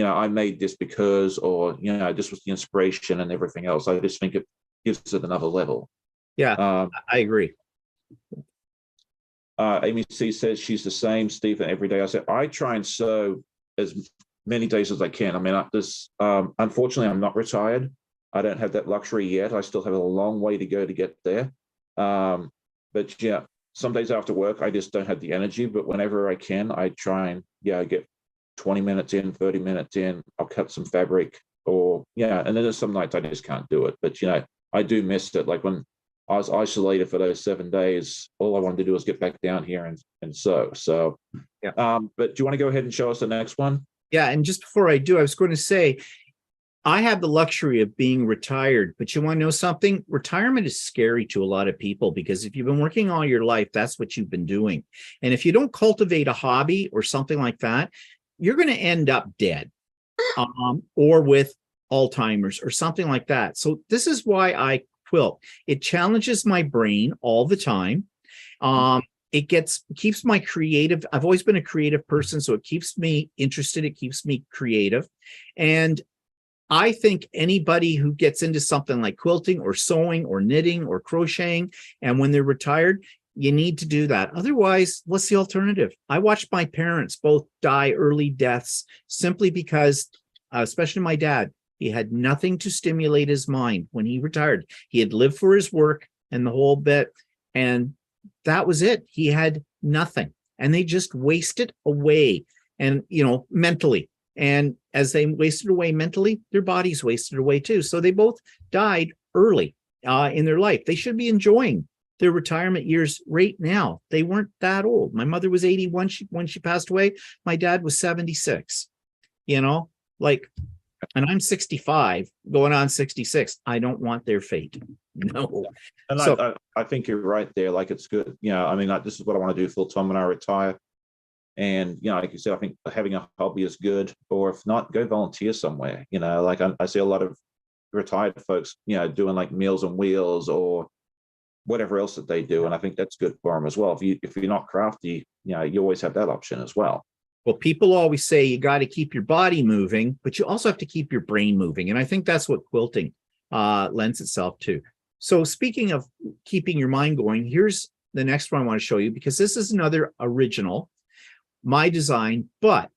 I made this because, or, this was the inspiration and everything else. I just think it gives it another level. Yeah, I agree. Amy C says she's the same, Stephen, every day. I said, I try and sew as many days as I can. Unfortunately, I'm not retired. I don't have that luxury yet. I still have a long way to go to get there. But yeah, some days after work, I just don't have the energy. But whenever I can, I try and get 20 minutes in, 30 minutes in. I'll cut some fabric, and then there's some nights I just can't do it. But I do miss it. Like when I was isolated for those 7 days, all I wanted to do was get back down here and sew. So yeah. But do you want to go ahead and show us the next one? Yeah, and just before I do, I was going to say, I have the luxury of being retired, but you want to know something? Retirement is scary to a lot of people because if you've been working all your life, that's what you've been doing. And if you don't cultivate a hobby or something like that, you're going to end up dead or with Alzheimer's or something like that. So this is why I quilt. It challenges my brain all the time. It keeps my creative. I've always been a creative person, so it keeps me interested. It keeps me creative. And I think anybody who gets into something like quilting or sewing or knitting or crocheting, and when they're retired, you need to do that. Otherwise, what's the alternative? I watched my parents both die early deaths simply because, especially my dad, he had nothing to stimulate his mind when he retired. He had lived for his work and the whole bit, and that was it. He had nothing, and they just wasted away, and mentally. And as they wasted away mentally, their bodies wasted away too. So they both died early in their life. They should be enjoying their retirement years right now. They weren't that old. My mother was 81 when she passed away. My dad was 76, you know, like, and I'm 65 going on 66. I don't want their fate. No. And So, I think you're right there. Like, it's good. You know, I mean, like, this is what I want to do full time when I retire. And, you know, like you said, I think having a hobby is good, or if not, go volunteer somewhere. You know, like I see a lot of retired folks, you know, doing like Meals on Wheels or whatever else that they do. And I think that's good for them as well. If you're not crafty, you know, you always have that option as well. well, people always say you got to keep your body moving, but you also have to keep your brain moving. And I think that's what quilting lends itself to. So speaking of keeping your mind going, here's the next one I want to show you, because this is another original, my design, but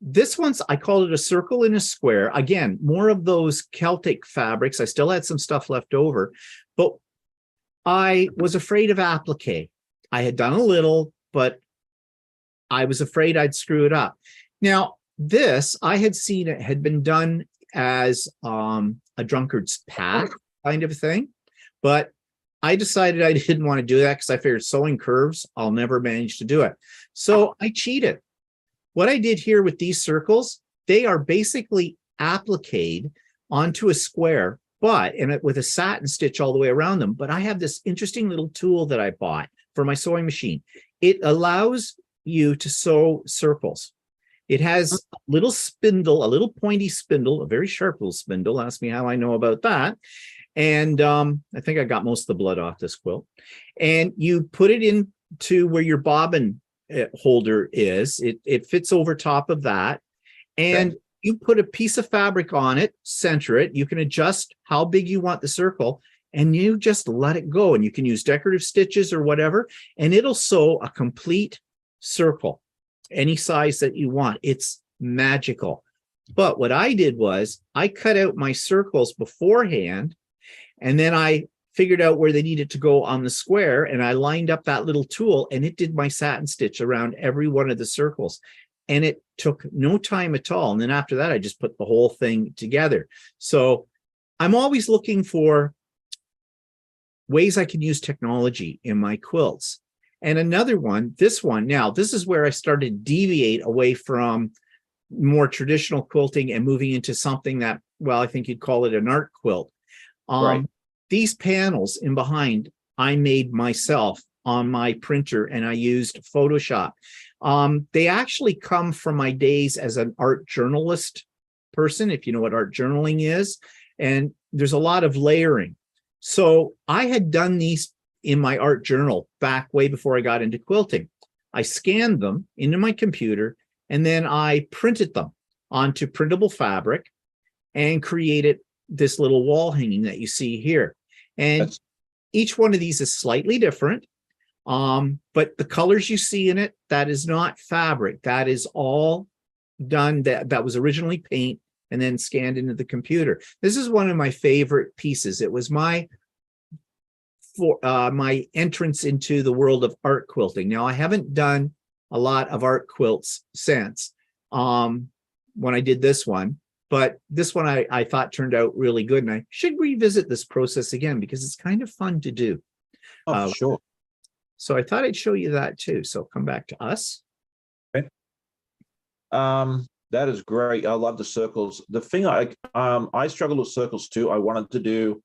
this one's, I call it a circle in a square. Again, more of those Celtic fabrics. I still had some stuff left over, but I was afraid of applique. I had done a little, but I was afraid I'd screw it up. Now, this, I had seen it had been done as a drunkard's path kind of thing, but I decided I didn't want to do that because I figured sewing curves, I'll never manage to do it. So I cheated. What I did here with these circles, they are basically appliqued onto a square, but with a satin stitch all the way around them. But I have this interesting little tool that I bought for my sewing machine. It allows you to sew circles. It has a little spindle, a little pointy spindle, a very sharp little spindle. Ask me how I know about that. And I think I got most of the blood off this quilt. And you put it into where your bobbin holder is. It fits over top of that. And okay, you put a piece of fabric on it, center it. You can adjust how big you want the circle, and you just let it go. And you can use decorative stitches or whatever, and it'll sew a complete circle, any size that you want. It's magical. But what I did was I cut out my circles beforehand, and then I figured out where they needed to go on the square, and I lined up that little tool, and it did my satin stitch around every one of the circles. And it took no time at all. And then after that, I just put the whole thing together. So I'm always looking for ways I can use technology in my quilts. And another one, this one, now this is where I started to deviate away from more traditional quilting and moving into something that, well, I think you'd call it an art quilt. Right. These panels in behind, I made myself on my printer, and I used Photoshop. They actually come from my days as an art journalist person, if you know what art journaling is. And there's a lot of layering. So I had done these in my art journal back way before I got into quilting. I scanned them into my computer, and then I printed them onto printable fabric and created this little wall hanging that you see here. And each one of these is slightly different. But the colors you see in it, that is not fabric. That is all done. That was originally paint and then scanned into the computer. This is one of my favorite pieces. It was my entrance into the world of art quilting. Now, I haven't done a lot of art quilts since when I did this one. But this one I thought turned out really good, and I should revisit this process again because it's kind of fun to do. Oh, sure. So I thought I'd show you that too. So come back to us. Okay. That is great. I love the circles. The thing I struggled with circles too. I wanted to do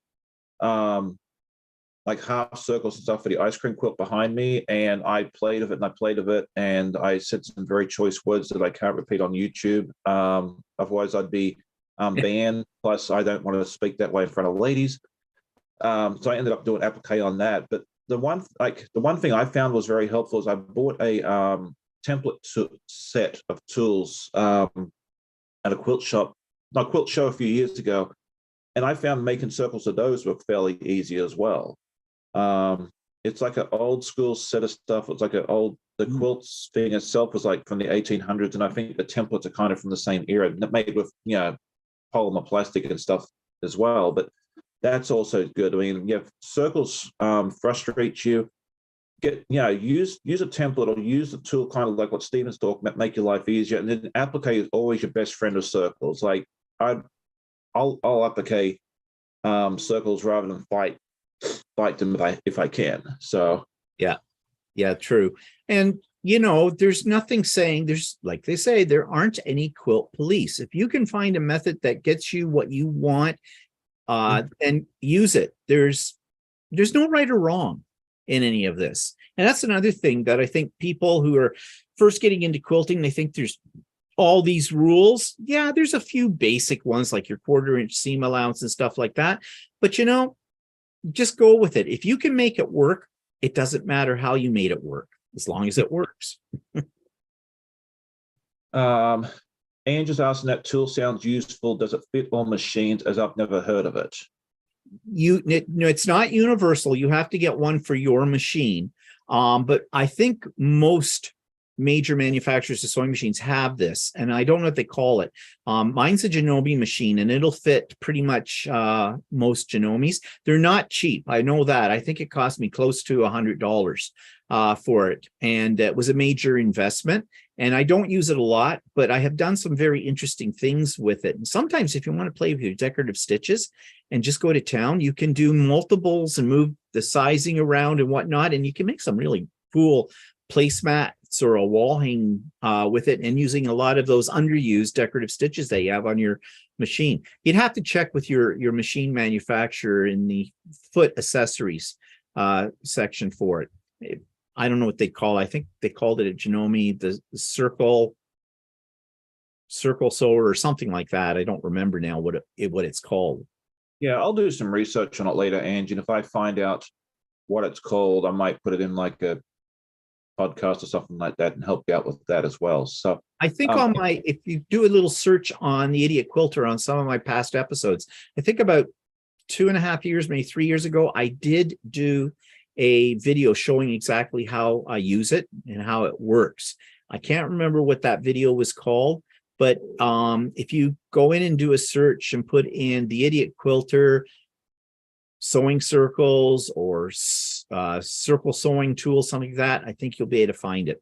like half circles and stuff for the ice cream quilt behind me, and I played of it and I played of it, and I said some very choice words that I can't repeat on YouTube. Otherwise I'd be banned. Plus I don't want to speak that way in front of ladies. So I ended up doing applique on that. But the one thing I found was very helpful is I bought a template set of tools at a quilt show a few years ago, and I found making circles of those were fairly easy as well. It's like an old school set of stuff. It's like the quilts thing itself was like from the 1800s, and I think the templates are kind of from the same era, made with polymer plastic and stuff as well. But that's also good. I mean, circles frustrate you. use a template or use the tool, kind of like what Stephen's talking about, make your life easier. And then applique is always your best friend of circles. Like I'll applique circles rather than fight them if I can. So yeah, true. And there's nothing saying, there's, like they say, there aren't any quilt police. If you can find a method that gets you what you want, then use it. There's no right or wrong in any of this. And that's another thing that I think people who are first getting into quilting, they think there's all these rules. Yeah, there's a few basic ones like your 1/4 inch seam allowance and stuff like that. But just go with it. If you can make it work, it doesn't matter how you made it work, as long as it works. And just asking, that tool sounds useful. Does it fit all machines, as I've never heard of it? It's not universal. You have to get one for your machine. But I think most major manufacturers of sewing machines have this, and I don't know what they call it. Mine's a Janome machine, and it'll fit pretty much most Janomes. They're not cheap. I know that. I think it cost me close to $100 for it, and it was a major investment. And I don't use it a lot, but I have done some very interesting things with it. And sometimes if you want to play with your decorative stitches and just go to town, you can do multiples and move the sizing around and whatnot, and you can make some really cool placemats or a wall hang with it, and using a lot of those underused decorative stitches that you have on your machine. You'd have to check with your machine manufacturer in the foot accessories section for it. I don't know what they call. I think they called it at Janome the circle sewer or something like that. I don't remember now what it's called. Yeah, I'll do some research on it later, Angie. And if I find out what it's called, I might put it in like a podcast or something like that and help you out with that as well. So I think if you do a little search on the Idiot Quilter on some of my past episodes, I think about 2.5 years, maybe 3 years ago, I did do a video showing exactly how I use it and how it works. I can't remember what that video was called, but if you go in and do a search and put in the Idiot Quilter sewing circles or circle sewing tool, something like that, I think you'll be able to find it.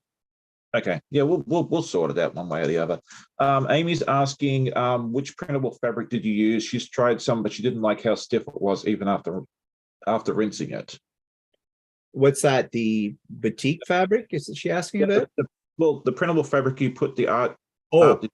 Okay, yeah, we'll sort it out one way or the other. Amy's asking, which printable fabric did you use? She's tried some, but she didn't like how stiff it was even after rinsing it. What's that? The batik fabric? Is she asking about? The printable fabric you put the art on.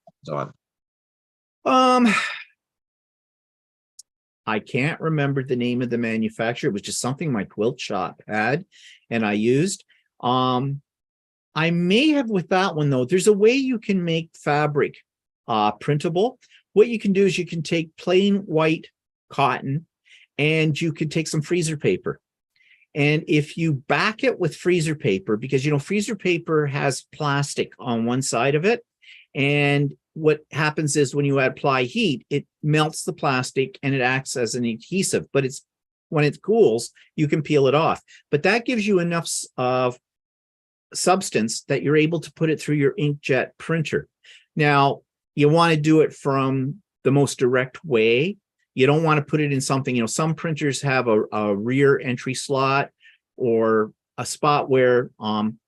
I can't remember the name of the manufacturer. It was just something my quilt shop had and I used. I may have with that one though. There's a way you can make fabric printable. What you can do is you can take plain white cotton and you can take some freezer paper. And if you back it with freezer paper, because freezer paper has plastic on one side of it, and what happens is when you apply heat, it melts the plastic and it acts as an adhesive. But when it cools, you can peel it off. But that gives you enough of substance that you're able to put it through your inkjet printer. Now, you want to do it from the most direct way. You don't want to put it in something, some printers have a rear entry slot or a spot where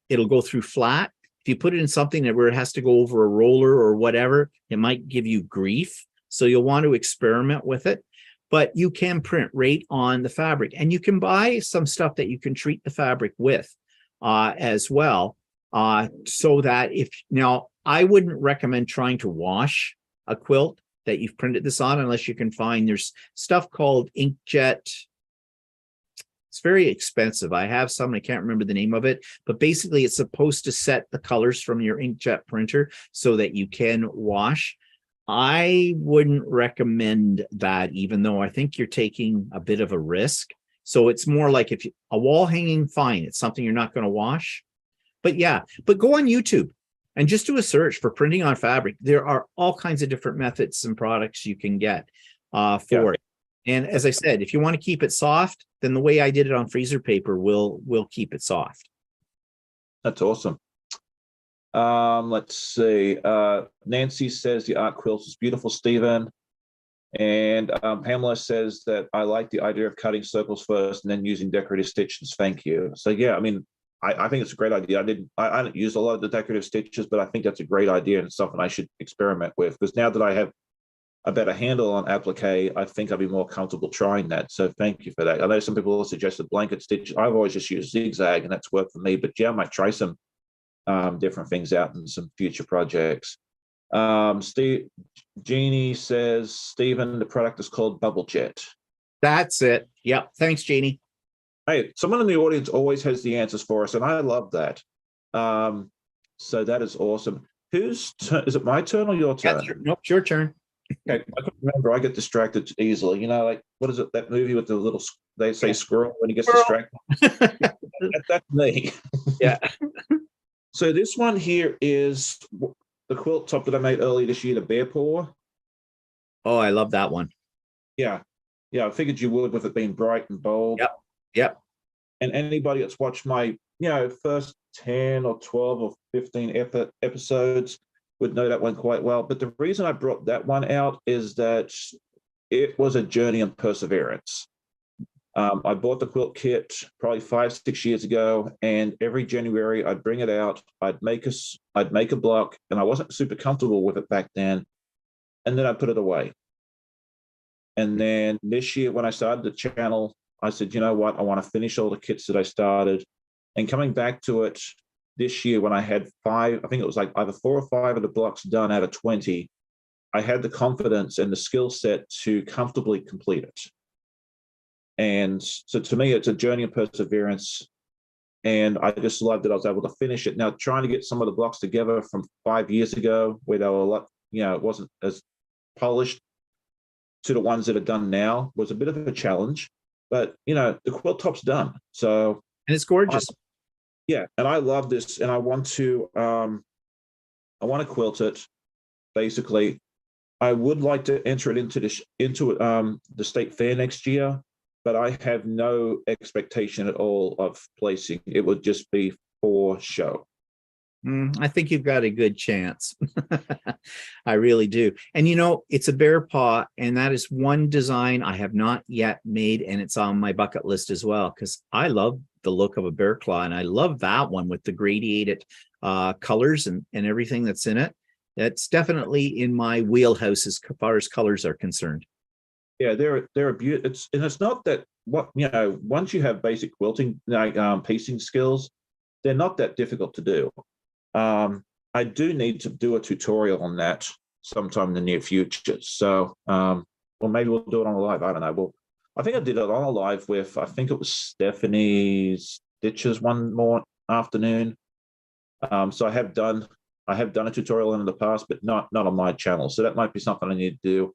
it'll go through flat. If you put it in something where it has to go over a roller or whatever, it might give you grief. So you'll want to experiment with it. But you can print right on the fabric. And you can buy some stuff that you can treat the fabric with as well. So that now, I wouldn't recommend trying to wash a quilt that you've printed this on unless you can find, there's stuff called inkjet. It's very expensive. I have some, I can't remember the name of it, but basically it's supposed to set the colors from your inkjet printer so that you can wash. I wouldn't recommend that, even though I think you're taking a bit of a risk. So it's more like a wall hanging, fine. It's something you're not going to wash. But yeah, but go on YouTube and just do a search for printing on fabric. There are all kinds of different methods and products you can get for it. And as I said, if you want to keep it soft, then the way I did it on freezer paper will keep it soft. That's awesome. Let's see. Nancy says the art quilts is beautiful, Stephen. And Pamela says that I like the idea of cutting circles first and then using decorative stitches. Thank you. So yeah, I mean, I think it's a great idea. I don't use a lot of the decorative stitches, but I think that's a great idea and something I should experiment with, because now that I have a better handle on applique, I think I'd be more comfortable trying that. So thank you for that. I know some people have suggested blanket stitch. I've always just used zigzag, and that's worked for me. But yeah, I might try some different things out in some future projects. Steve Jeannie says, Stephen, the product is called Bubble Jet. That's it. Yep. Thanks, Jeannie. Hey, someone in the audience always has the answers for us, and I love that. So that is awesome. Is it my turn or your turn? Nope, it's your turn. Okay, I couldn't remember. I get distracted easily. You know, like, what is it? That movie with the little, they say squirrel when he gets distracted. That's me. Yeah. So this one here is the quilt top that I made earlier this year, the bear paw. Oh, I love that one. Yeah. Yeah, I figured you would with it being bright and bold. Yep. Yep. And anybody that's watched my, first 10 or 12 or 15 episodes would know that one quite well. But the reason I brought that one out is that it was a journey of perseverance. I bought the quilt kit probably 5-6 years ago, and every January I'd bring it out. I'd make a block, and I wasn't super comfortable with it back then. And then I put it away. And then this year, when I started the channel, I said, you know what? I want to finish all the kits that I started. And coming back to it this year, when I had 5, I think it was like either 4 or 5 of the blocks done out of 20, I had the confidence and the skill set to comfortably complete it. And so to me, it's a journey of perseverance. And I just loved that I was able to finish it. Now, trying to get some of the blocks together from 5 years ago, where they were a lot, it wasn't as polished to the ones that are done now, was a bit of a challenge. But, the quilt top's done. So, and it's gorgeous. Yeah. And I love this. And I want to quilt it. Basically, I would like to enter it into the state fair next year, but I have no expectation at all of placing. It would just be for show. I think you've got a good chance. I really do. And it's a bear paw, and that is one design I have not yet made, and it's on my bucket list as well, because I love the look of a bear claw, and I love that one with the gradiated colors and everything that's in it. That's definitely in my wheelhouse as far as colors are concerned. Yeah, they're a beauty. It's not that once you have basic quilting piecing skills, they're not that difficult to do. I do need to do a tutorial on that sometime in the near future. So, well, maybe we'll do it on a live. I don't know. Well, I think I did it on a live with, I think it was Stephanie's Stitches one more afternoon. So I have done a tutorial in the past, but not on my channel. So that might be something I need to do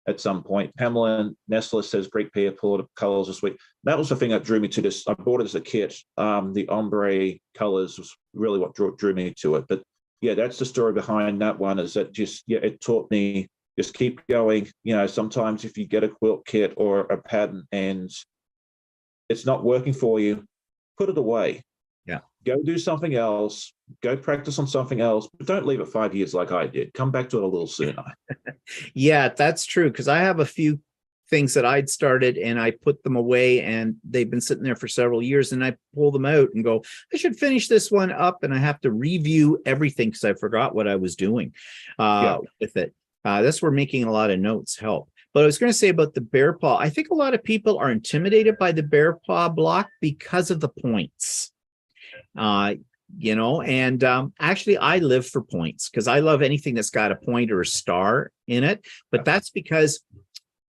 at some point. Pamela and Nestler says, great pair, pull the colors are sweet. That was the thing that drew me to this. I bought it as a kit. The ombre colors was really what drew me to it. But yeah, that's the story behind that one, is that it taught me just keep going. Sometimes if you get a quilt kit or a pattern and it's not working for you, put it away. Yeah. Go do something else. Go practice on something else, but don't leave it 5 years like I did. Come back to it a little sooner. Yeah, that's true. Because I have a few things that I'd started and I put them away, and they've been sitting there for several years, and I pull them out and go, I should finish this one up, and I have to review everything because I forgot what I was doing with it. That's where making a lot of notes help. But I was going to say about the bear paw, I think a lot of people are intimidated by the bear paw block because of the points. Actually I live for points because I love anything that's got a point or a star in it. But that's because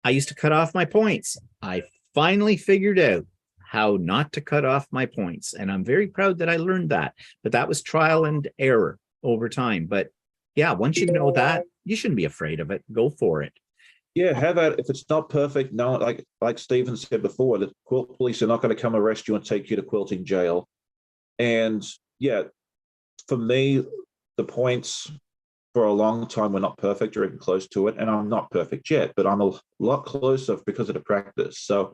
I used to cut off my points. I finally figured out how not to cut off my points, and I'm very proud that I learned that. But that was trial and error over time. But yeah, once you know that, you shouldn't be afraid of it. Go for it. Yeah, have at it. If it's not perfect, no, like Stephen said before, the quilt police are not going to come arrest you and take you to quilting jail. And yeah, for me, the points for a long time were not perfect or even close to it. And I'm not perfect yet, but I'm a lot closer because of the practice. So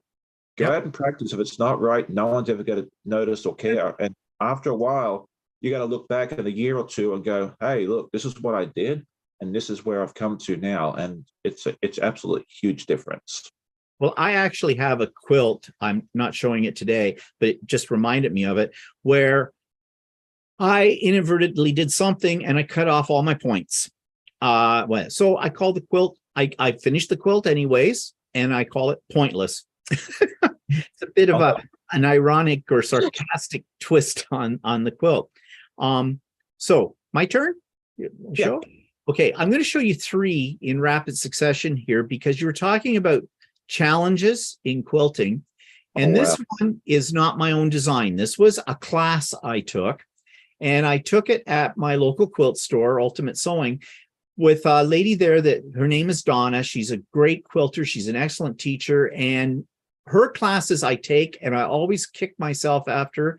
go out and practice. If it's not right, no one's ever going to notice or care. And after a while, you got to look back in a year or two and go, hey, look, this is what I did. And this is where I've come to now. And it's absolutely huge difference. Well, I actually have a quilt. I'm not showing it today, but it just reminded me of it, where I inadvertently did something and I cut off all my points. So I call the quilt, I finished the quilt anyways, and I call it pointless. It's a bit of an ironic or sarcastic twist on the quilt. So my turn? Show? Yeah. Okay, I'm going to show you 3 in rapid succession here because you were talking about challenges in quilting. And this one is not my own design. This was a class I took, and I took it at my local quilt store, Ultimate Sewing, with a lady there that her name is Donna. She's a great quilter. She's an excellent teacher, and her classes I take, and I always kick myself after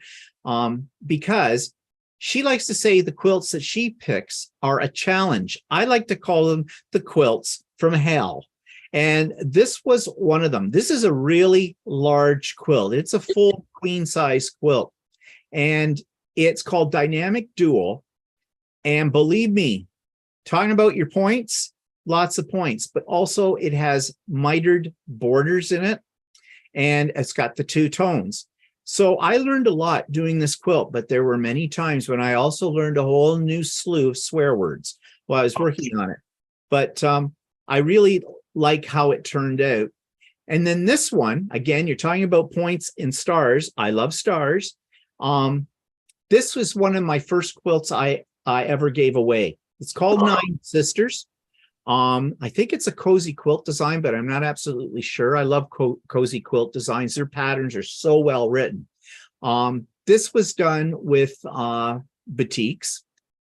because she likes to say the quilts that she picks are a challenge. I like to call them the quilts from hell. And this was one of them. This is a really large quilt. It's a full queen size quilt. And it's called Dynamic Dual. And believe me, talking about your points, lots of points, but also it has mitered borders in it. And it's got the 2 tones. So I learned a lot doing this quilt, but there were many times when I also learned a whole new slew of swear words while I was working on it. But I really like how it turned out. And then this one, again, you're talking about points and stars. I love stars. This was one of my first quilts I ever gave away. It's called 9 Sisters. I think it's a cozy quilt design, but I'm not absolutely sure. I love cozy quilt designs. Their patterns are so well written. This was done with batiks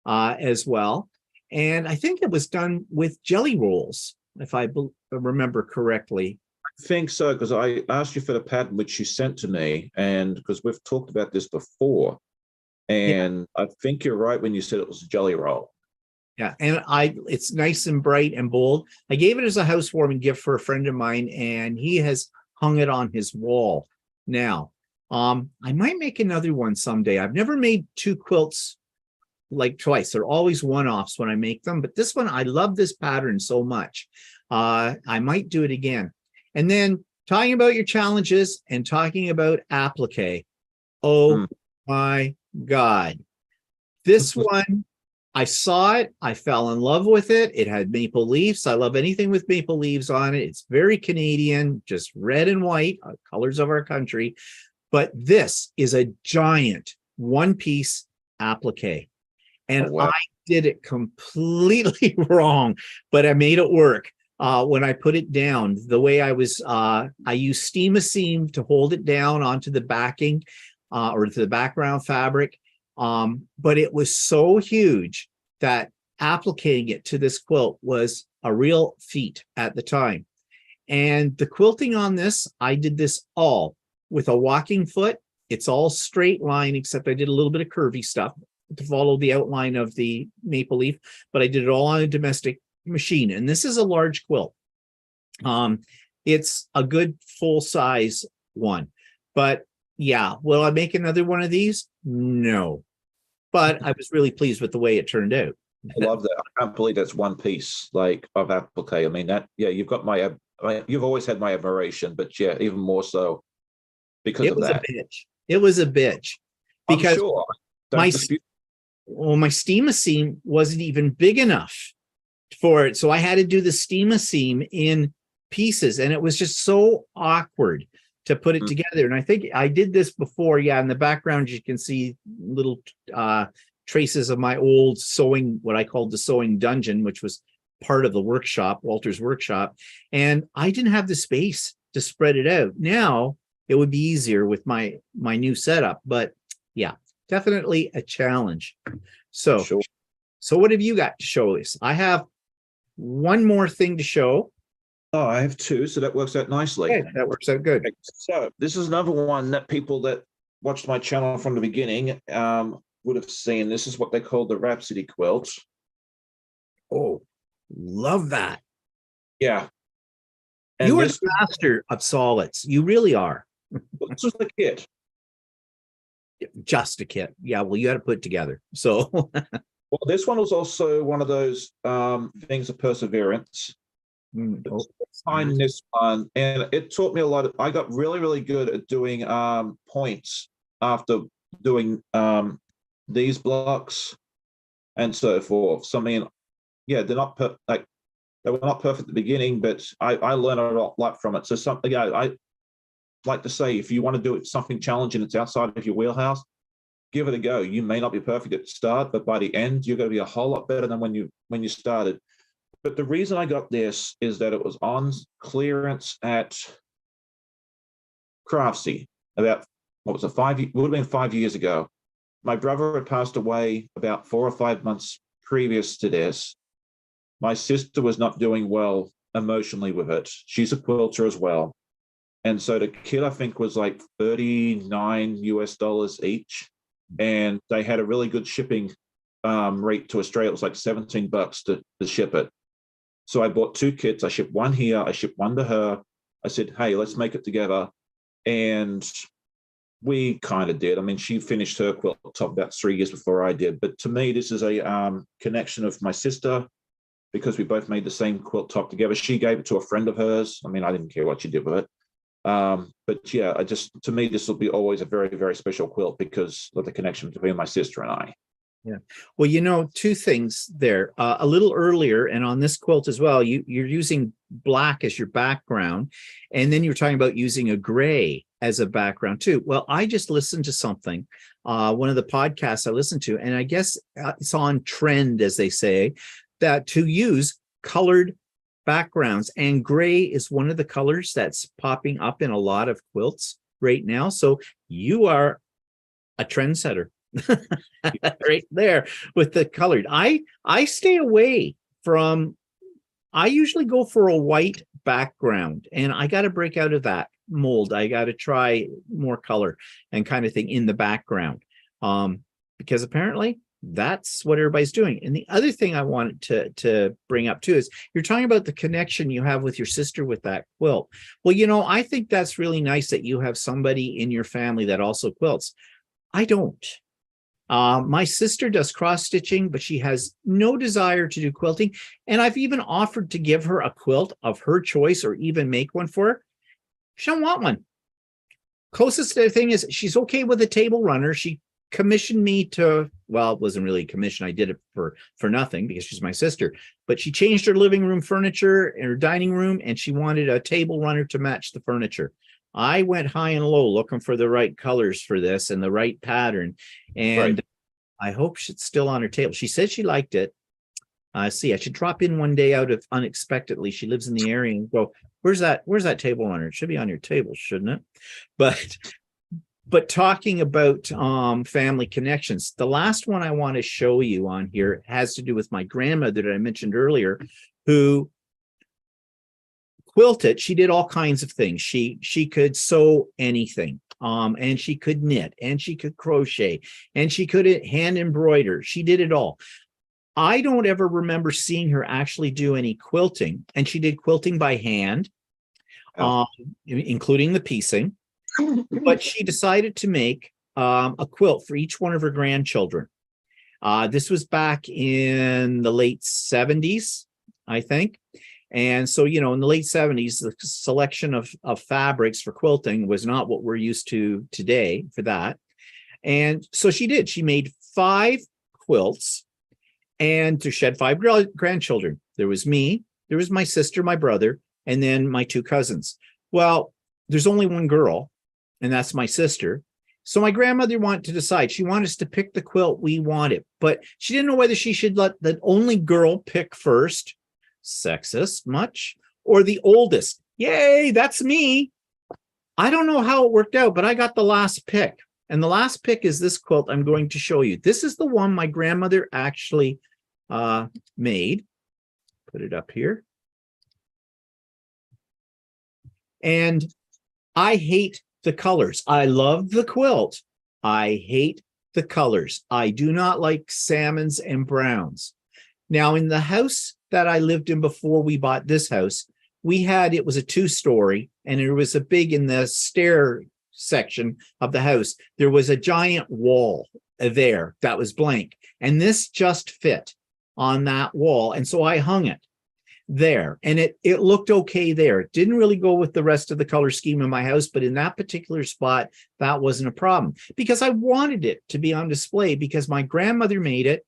as well. And I think it was done with jelly rolls, if I remember correctly. I think so, because I asked you for the pattern which you sent to me, and because we've talked about this before. And I think you're right when you said it was a jelly roll. Yeah, and it's nice and bright and bold. I gave it as a housewarming gift for a friend of mine, and he has hung it on his wall now. I might make another one someday. I've never made 2 quilts like twice. They're always one-offs when I make them, but this one, I love this pattern so much. I might do it again. And then talking about your challenges and talking about applique. Oh my God. This one, I saw it. I fell in love with it. It had maple leaves. I love anything with maple leaves on it. It's very Canadian, just red and white, colors of our country. But this is a giant one-piece applique. And I did it completely wrong, but I made it work. When I put it down, the way I used steam a seam to hold it down onto the backing or to the background fabric. But it was so huge that appliquing it to this quilt was a real feat at the time. And the quilting on this, I did this all with a walking foot. It's all straight line, except I did a little bit of curvy stuff to follow the outline of the maple leaf, but I did it all on a domestic machine. And this is a large quilt. It's a good full size one, but yeah, will I make another one of these? No, but I was really pleased with the way it turned out. I love that. I can't believe that's one piece like of applique. I mean, you've got you've always had my admiration, but yeah, even more so because of that. It was a bitch because I'm sure. My steam seam wasn't even big enough for it. So I had to do the steam seam in pieces, and it was just so awkward to put it together. And I think I did this before. Yeah, in the background, you can see little traces of my old sewing, what I called the sewing dungeon, which was part of the workshop, Walter's workshop. And I didn't have the space to spread it out. Now it would be easier with my new setup, but yeah, definitely a challenge. So, So what have you got to show us? I have one more thing to show. Oh, I have 2, so that works out nicely. Okay, that works out good. So this is another one that people that watched my channel from the beginning would have seen. This is what they call the Rhapsody quilt. Oh, love that. Yeah. And you are the master of solids. You really are. This is the kit. Just a kit. Yeah, well, you had to put it together. So well, this one was also one of those things of perseverance. Oh, Find this one, and it taught me a lot. I got really, really good at doing points after doing these blocks and so forth. So I mean, yeah, they're not like they were not perfect at the beginning, but I learned a lot from it. So something, yeah, I like to say, if you want to do it something challenging, it's outside of your wheelhouse, give it a go. You may not be perfect at the start, but by the end, you're going to be a whole lot better than when you started. But the reason I got this is that it was on clearance at Craftsy about, what was it, would have been 5 years ago. My brother had passed away about 4 or 5 months previous to this. My sister was not doing well emotionally with it. She's a quilter as well. And so the kit, I think, was like $39 each. And they had a really good shipping rate to Australia. It was like $17 to ship it. So I bought 2 kits. I shipped one here. I shipped one to her. I said, hey, let's make it together. And we kind of did. I mean, she finished her quilt top about 3 years before I did. But to me, this is a connection of my sister, because we both made the same quilt top together. She gave it to a friend of hers. I mean, I didn't care what she did with it. But yeah, to me, this will be always a very, very special quilt because of the connection between my sister and I. yeah. Well, 2 things there. A little earlier, and on this quilt as well, you're using black as your background, and then you're talking about using a gray as a background too. Well, I just listened to something, one of the podcasts I listened to, and I guess it's on trend, as they say, that to use colored backgrounds, and gray is one of the colors that's popping up in a lot of quilts right now. So you are a trendsetter. Right there with the colored. I stay away from, I usually go for a white background, and I got to break out of that mold. I got to try more color and kind of thing in the background, because apparently that's what everybody's doing. And the other thing I wanted to bring up too is you're talking about the connection you have with your sister with that quilt. Well, I think that's really nice that you have somebody in your family that also quilts. I don't. My sister does cross stitching, but she has no desire to do quilting. And I've even offered to give her a quilt of her choice or even make one for her. She don't want one. Closest thing is she's okay with a table runner. She commissioned me to, well, it wasn't really a commission. I did it for nothing because she's my sister, but she changed her living room furniture and her dining room, and she wanted a table runner to match the furniture. I went high and low looking for the right colors for this and the right pattern. And right. I hope it's still on her table. She said she liked it. See, I should drop in one day out of unexpectedly. She lives in the area and go, where's that table runner? It should be on your table, shouldn't it? But talking about family connections, the last one I want to show you on here has to do with my grandmother that I mentioned earlier, who quilted. She did all kinds of things. She could sew anything, and she could knit, and she could crochet, and she could hand embroider. She did it all. I don't ever remember seeing her actually do any quilting, and she did quilting by hand, including the piecing. But she decided to make a quilt for each one of her grandchildren. This was back in the late 70s, I think. And so, in the late 70s, the selection of fabrics for quilting was not what we're used to today for that. And so she did. She made 5 quilts and to shed 5 grandchildren. There was me, there was my sister, my brother, and then my 2 cousins. Well, there's only one girl, and that's my sister. So my grandmother wanted to decide. She wanted us to pick the quilt we wanted, but she didn't know whether she should let the only girl pick first. Sexist much? Or the oldest? Yay, that's me. I don't know how it worked out, but I got the last pick. And the last pick is this quilt I'm going to show you. This is the one my grandmother actually made. Put it up here. And I hate the colors. I love the quilt. I hate the colors. I do not like salmons and browns. Now, in the house that I lived in before we bought this house, it was a 2-story, and there was a big, in the stair section of the house, there was a giant wall there that was blank. And this just fit on that wall. And so I hung it. there, and it looked okay there. It didn't really go with the rest of the color scheme in my house, but in that particular spot, that wasn't a problem because I wanted it to be on display because my grandmother made it.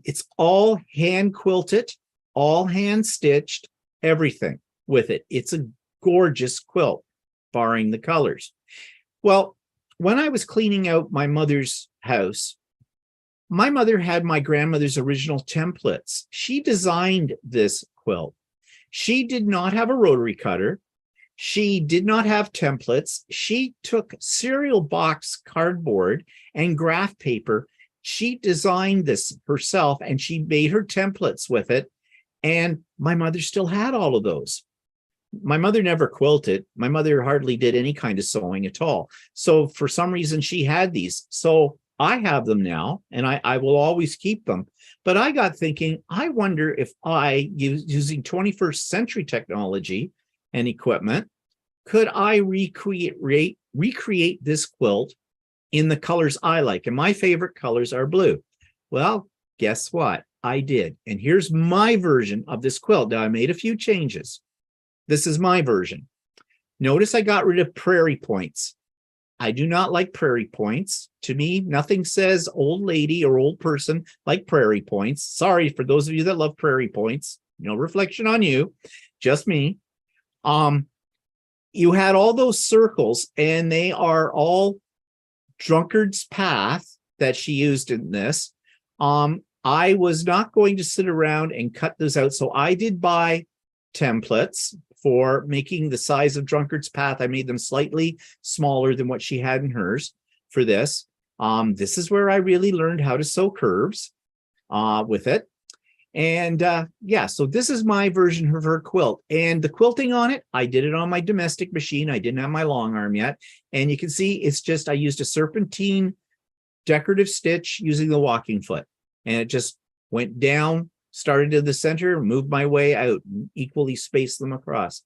It's all hand quilted, all hand stitched, everything with it. It's a gorgeous quilt, barring the colors. Well, when I was cleaning out my mother's house, my mother had my grandmother's original templates. She designed this quilt. She did not have a rotary cutter. She did not have templates. She took cereal box cardboard and graph paper. She designed this herself and she made her templates with it. And my mother still had all of those. My mother never quilted. My mother hardly did any kind of sewing at all. So for some reason, she had these. So I have them now, and I will always keep them. But I got thinking, I wonder if I, using 21st century technology and equipment, could I recreate this quilt in the colors I like? And my favorite colors are blue. Well, guess what? I did. And here's my version of this quilt. Now, I made a few changes. This is my version. Notice I got rid of prairie points. I do not like prairie points. To me, nothing says old lady or old person like prairie points. Sorry for those of you that love prairie points. No reflection on you, just me. You had all those circles, and they are all drunkard's path that she used in this. I was not going to sit around and cut those out, so I did buy templates for making the size of drunkard's path. I made them slightly smaller than what she had in hers for this. This is where I really learned how to sew curves with it. And yeah, so this is my version of her quilt. And the quilting on it, I did it on my domestic machine. I didn't have my long arm yet. And you can see it's just, I used a serpentine decorative stitch using the walking foot. And it just went down, started in the center, moved my way out, and equally spaced them across.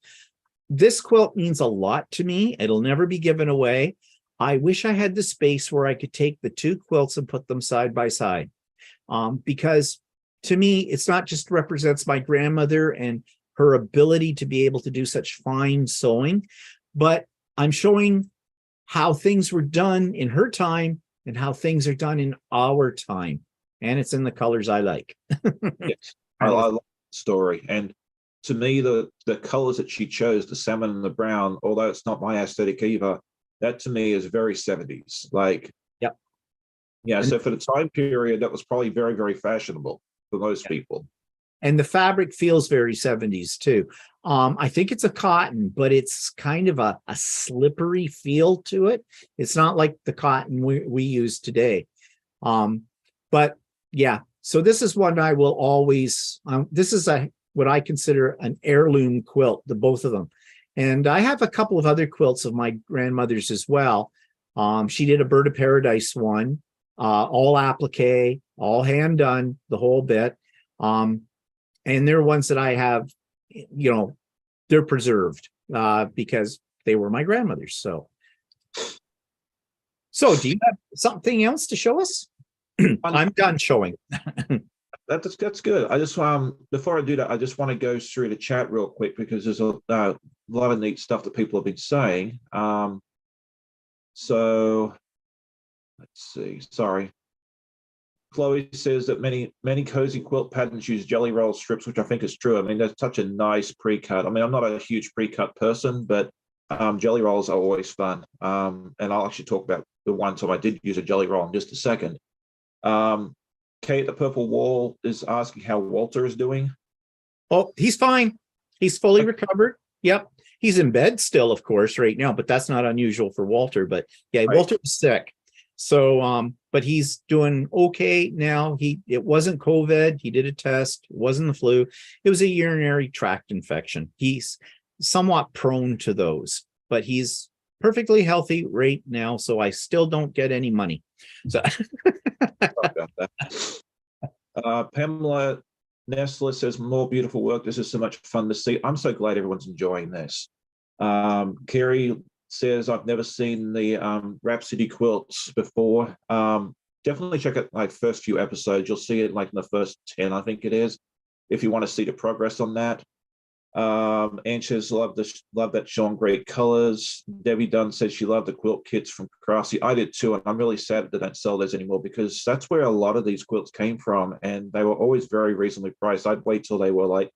This quilt means a lot to me. It'll never be given away. I wish I had the space where I could take the two quilts and put them side by side. Because to me, it's not just represents my grandmother and her ability to be able to do such fine sewing, but I'm showing how things were done in her time and how things are done in our time. And it's in the colors I like. Yes, I love the story. And to me, the colors that she chose, the salmon and the brown, although it's not my aesthetic either, that to me is very 70s. Like, yep. Yeah, so for the time period, that was probably very, very fashionable for most people. And the fabric feels very 70s too. I think it's a cotton, but it's kind of a slippery feel to it. It's not like the cotton we use today. But yeah, so this is one I will always, this is what I consider an heirloom quilt, the both of them. And I have a couple of other quilts of my grandmother's as well. She did a bird of paradise one, all applique, all hand done, the whole bit. And they're ones that I have, you know, they're preserved because they were my grandmother's. So do you have something else to show us? I'm done showing. That's good. I just before I do that, I just want to go through the chat real quick because there's a lot of neat stuff that people have been saying. So let's see. Sorry. Chloe says that many cozy quilt patterns use jelly roll strips, which I think is true. I mean, that's such a nice pre-cut. I mean, I'm not a huge pre-cut person, but jelly rolls are always fun. And I'll actually talk about the one time I did use a jelly roll in just a second. Kate, the Purple Wall, is asking how Walter is doing. Oh, he's fine. He's fully recovered. Yep. He's in bed still, of course, right now, but that's not unusual for Walter. But yeah, right. Walter was sick. So, but he's doing okay now. It wasn't COVID. He did a test. It wasn't the flu. It was a urinary tract infection. He's somewhat prone to those, but he's perfectly healthy right now. So I still don't get any money. So Pamela Nestler says, more beautiful work. This is so much fun to see. I'm so glad everyone's enjoying this. Kerry says, I've never seen the Rhapsody quilts before. Definitely check out my first few episodes. You'll see it like in the first 10, I think it is. if you want to see the progress on that. And says, love that, Sean, great colors. Debbie Dunn says she loved the quilt kits from Craftsy. I did too, and I'm really sad that they don't sell those anymore, because that's where a lot of these quilts came from, and they were always very reasonably priced. I'd wait till they were like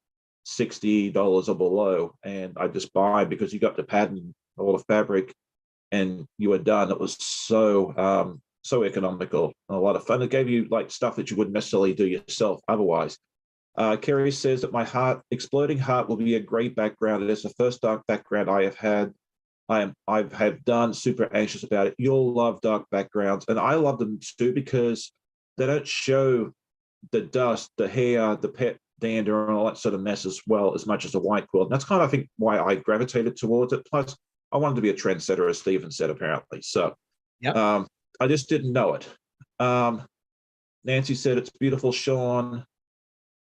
$60 or below, and I'd just buy, because you got the pattern, all the fabric, and you were done. It was so economical and a lot of fun. It gave you like stuff that you wouldn't necessarily do yourself otherwise. Kerry says that my exploding heart will be a great background. It is the first dark background I have had. I've done. Super anxious about it. You'll love dark backgrounds, and I love them too, because they don't show the dust, the hair, the pet dander, and all that sort of mess as well as much as a white quilt. And that's kind of, I think, why I gravitated towards it. Plus, I wanted to be a trendsetter, as Stephen said, apparently. So, Yep. I just didn't know it. Nancy said it's beautiful, Sean.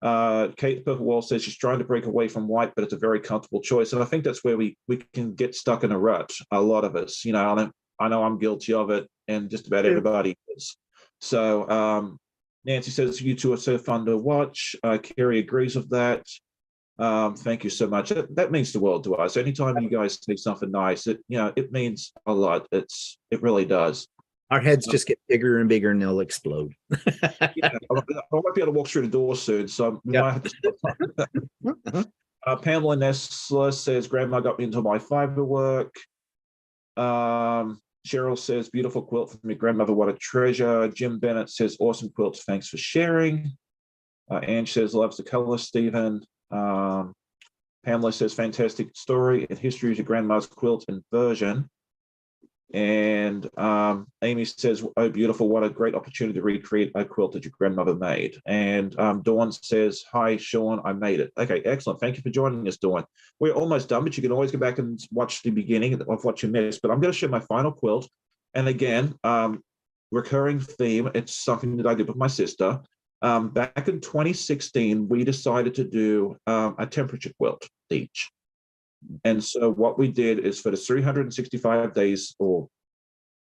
Kate Purplewall says she's trying to break away from white, but it's a very comfortable choice. And I think that's where we can get stuck in a rut. A lot of us, you know, I know I'm guilty of it, and just about everybody is. So Nancy says you two are so fun to watch. Kerry agrees with that. Thank you so much. That means the world to us. Anytime you guys say something nice, it means a lot. It really does. Our heads just get bigger and bigger, and they'll explode. Yeah, I might be able to walk through the door soon, so we might have to stop. Pamela Nessler says, Grandma got me into my fiber work. Cheryl says, beautiful quilt from your grandmother, what a treasure. Jim Bennett says, awesome quilts, thanks for sharing. Ange says, loves the color, Stephen. Pamela says, fantastic story and history of your grandma's quilt and version. And Amy says, oh, beautiful, what a great opportunity to recreate a quilt that your grandmother made. And Dawn says, hi, Sean, I made it. Okay, excellent. Thank you for joining us, Dawn. We're almost done, but you can always go back and watch the beginning of what you missed. But I'm going to show my final quilt. And again, recurring theme, it's something that I did with my sister. Back in 2016, we decided to do a temperature quilt each. And so what we did is, for the 365 days, or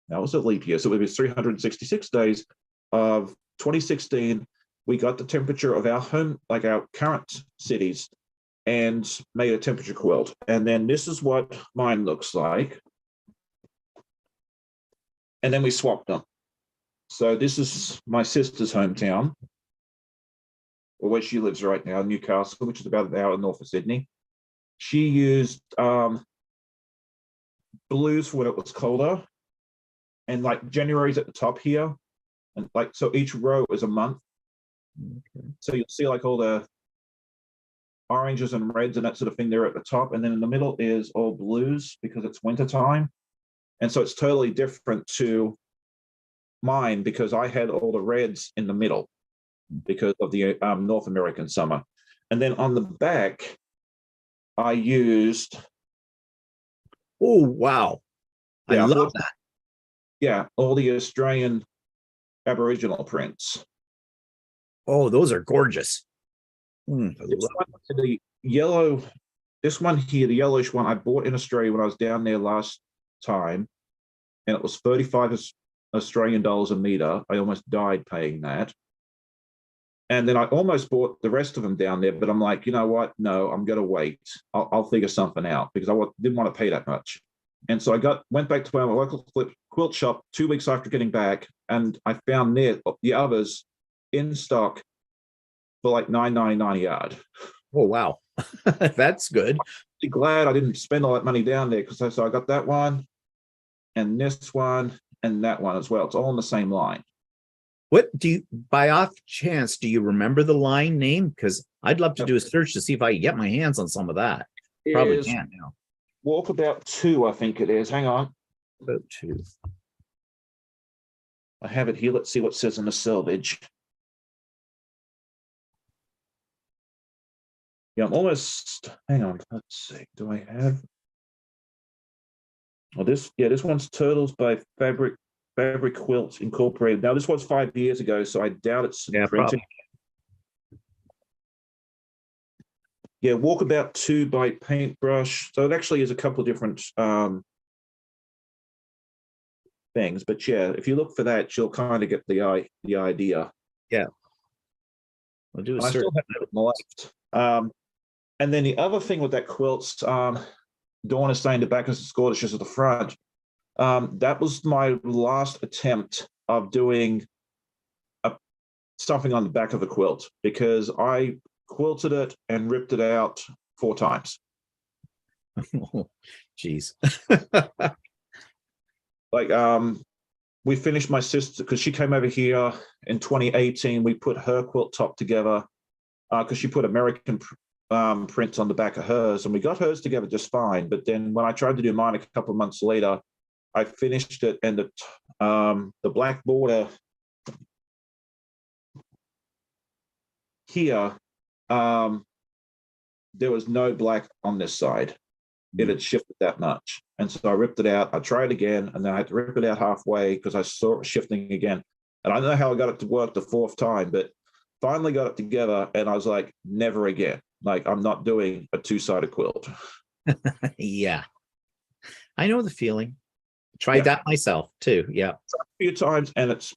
that was a leap year, so it would be 366 days of 2016, we got the temperature of our home, like our current cities, and made a temperature quilt. And then this is what mine looks like. And then we swapped them. So this is my sister's hometown, or where she lives right now, Newcastle, which is about an hour north of Sydney. She used blues for when it was colder, and like January's at the top here, and like so each row is a month. Okay. So you'll see like all the oranges and reds and that sort of thing there at the top, and then in the middle is all blues because it's winter time, and so it's totally different to mine because I had all the reds in the middle because of the North American summer, and then on the back I used. Oh, wow. I love that. Yeah, all the Australian Aboriginal prints. Oh, those are gorgeous. The yellow, this one here, the yellowish one, I bought in Australia when I was down there last time, and it was 35 Australian dollars a meter. I almost died paying that. And then I almost bought the rest of them down there, but I'm like, you know what? No, I'm going to wait. I'll figure something out because I didn't want to pay that much. And so I went back to my local quilt shop 2 weeks after getting back, and I found the others in stock for like $9.99 a yard. Oh, wow. That's good. I'm glad I didn't spend all that money down there, because so I got that one and this one and that one as well. It's all in the same line. What do you, by off chance, do you remember the line name? Because I'd love to do a search to see if I can get my hands on some of that. Probably can't now. Walkabout 2, I think it is. Hang on. About 2. I have it here. Let's see what it says in the selvage. Yeah, I'm almost, hang on. Let's see. Do I have? Oh, this one's Turtles by Fabric Quilts Incorporated. Now, this was 5 years ago, so I doubt it's printed. Probably. Yeah, Walkabout 2 by Paintbrush. So it actually is a couple of different things, but yeah, if you look for that, you'll kind of get the idea. Yeah. We'll do a And I search. still have it left. And then the other thing with that quilt, Dawn is saying the back is Scottish at the front. That was my last attempt of doing something on the back of a quilt, because I quilted it and ripped it out 4 times. Oh, geez. Like, we finished my sister, because she came over here in 2018. We put her quilt top together because she put American prints on the back of hers, and we got hers together just fine. But then when I tried to do mine a couple of months later, I finished it, and the black border here, there was no black on this side. It had shifted that much. And so I ripped it out. I tried again, and then I had to rip it out halfway because I saw it shifting again. And I don't know how I got it to work the 4th time, but finally got it together, and I was like, never again. Like, I'm not doing a 2-sided quilt. Yeah. I know the feeling. Tried that myself too. Yeah. A few times, and it's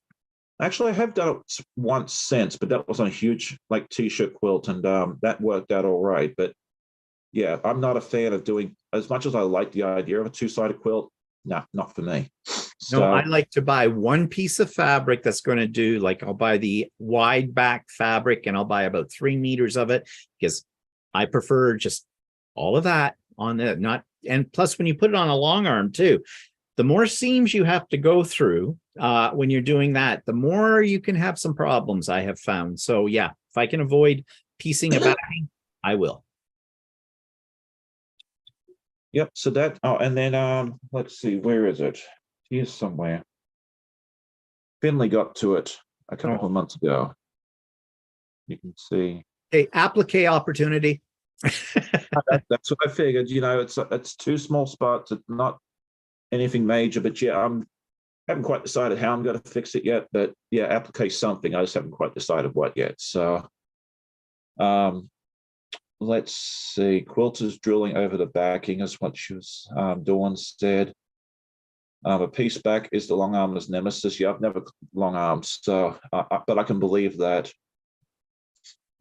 actually, I have done it once since, but that was on a huge like t-shirt quilt, and that worked out all right. But yeah, I'm not a fan of doing, as much as I like the idea of a 2-sided quilt. No, not for me. So, No, I like to buy one piece of fabric that's going to do, like, I'll buy the wide back fabric, and I'll buy about 3 meters of it, because I prefer just all of that on the, not, and plus when you put it on a long arm too, the more seams you have to go through when you're doing that, the more you can have some problems, I have found. So yeah, if I can avoid piecing a backing, I will. Yep. So that, and then let's see, where is it? Here's somewhere. Finley got to it a couple of months ago. You can see. Okay, applique opportunity. That's what I figured. You know, it's 2 small spots. It's not anything major, but yeah, I haven't quite decided how I'm going to fix it yet. But yeah, applique something. I just haven't quite decided what yet. So, let's see. Quilters drilling over the backing is what she was Dawn said. A piece back is the long armor's nemesis. Yeah, I've never long arms, so but I can believe that.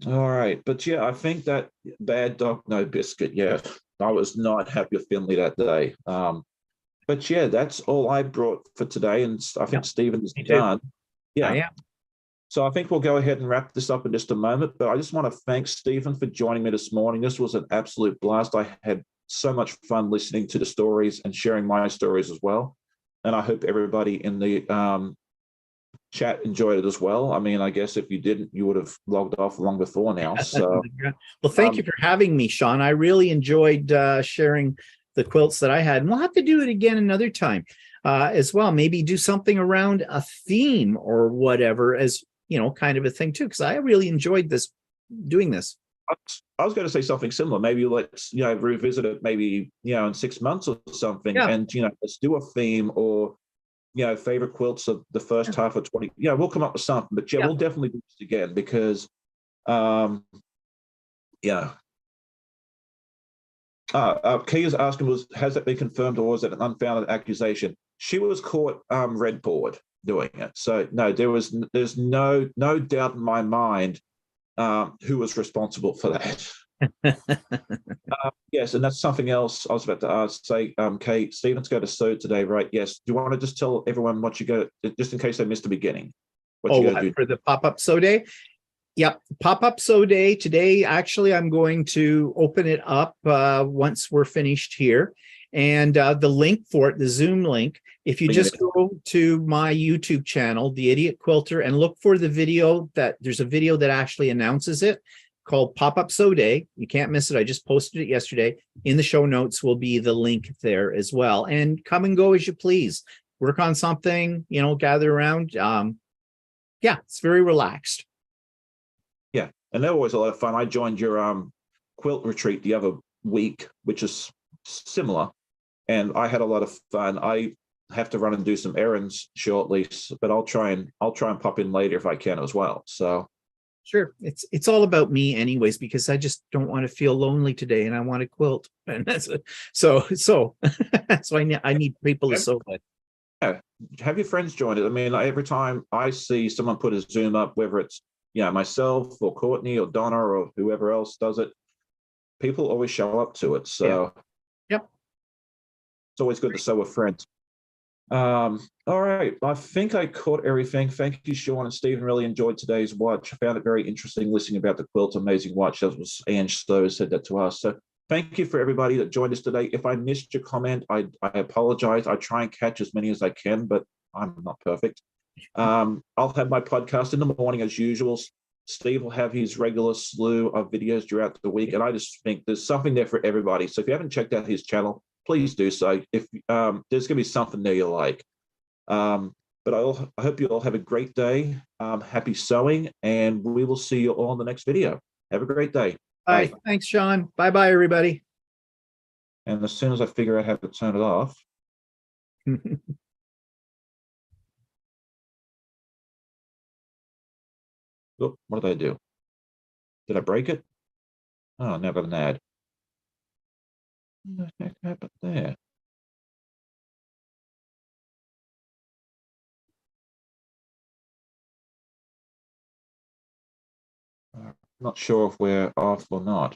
All right, but yeah, I think that bad dog, no biscuit. Yeah, I was not happy with Finley that day. But yeah, that's all I brought for today, and I think Stephen is done. Yeah. I am. So I think we'll go ahead and wrap this up in just a moment. But I just want to thank Stephen for joining me this morning. This was an absolute blast. I had so much fun listening to the stories and sharing my stories as well. And I hope everybody in the chat enjoyed it as well. I mean, I guess if you didn't, you would have logged off long before now. So, well, thank you for having me, Sean. I really enjoyed sharing the quilts that I had, and we'll have to do it again another time as well. Maybe do something around a theme or whatever, as you know, kind of a thing too, because I really enjoyed doing this. I was going to say something similar. Maybe let's revisit it maybe in 6 months or something, and let's do a theme, or favorite quilts of the first half of 20. We'll come up with something, but we'll definitely do this again, because Kay is asking, has that been confirmed, or was it an unfounded accusation? She was caught red pawed doing it. So no, there's no doubt in my mind who was responsible for that. Yes, and that's something else I was about to say. Kay, Stephen's going to sew today, right? Yes. Do you want to just tell everyone what you go, just in case they missed the beginning? What you do for the pop-up sew day? Yep, pop-up sew day today. Actually, I'm going to open it up once we're finished here. And the link for it, the Zoom link, if you just go to my YouTube channel, The Idiot Quilter, and look for the video, there's a video that actually announces it called Pop-Up Sew Day. You can't miss it. I just posted it yesterday. In the show notes will be the link there as well. And come and go as you please. Work on something, gather around. Yeah, it's very relaxed. Yeah, and they're always a lot of fun. I joined your quilt retreat the other week, which is similar, and I had a lot of fun. I have to run and do some errands shortly, but I'll try and pop in later if I can as well. So sure, it's all about me anyways, because I just don't want to feel lonely today, and I want to quilt, and so I need people to sew with. Yeah, have your friends join it. I mean, every time I see someone put a Zoom up, whether it's myself or Courtney or Donna or whoever else does it, people always show up to it. So Yep. It's always good to sew with friends. All right. I think I caught everything. Thank you, Sean and Stephen. Really enjoyed today's watch. I found it very interesting listening about the quilt amazing watch. That was Ange Stowe said that to us. So thank you for everybody that joined us today. If I missed your comment, I apologize. I try and catch as many as I can, but I'm not perfect. I'll have my podcast in the morning as usual. Steve will have his regular slew of videos throughout the week. And I just think there's something there for everybody. So if you haven't checked out his channel, please do so. If there's going to be something there you like. But I hope you all have a great day. Happy sewing, and we will see you all in the next video. Have a great day. Bye. Thanks, Sean. Bye-bye, everybody. And as soon as I figure out how to turn it off. Oh, what did I do? Did I break it? Oh, now I've got an ad. What the heck happened there? Not sure if we're off or not.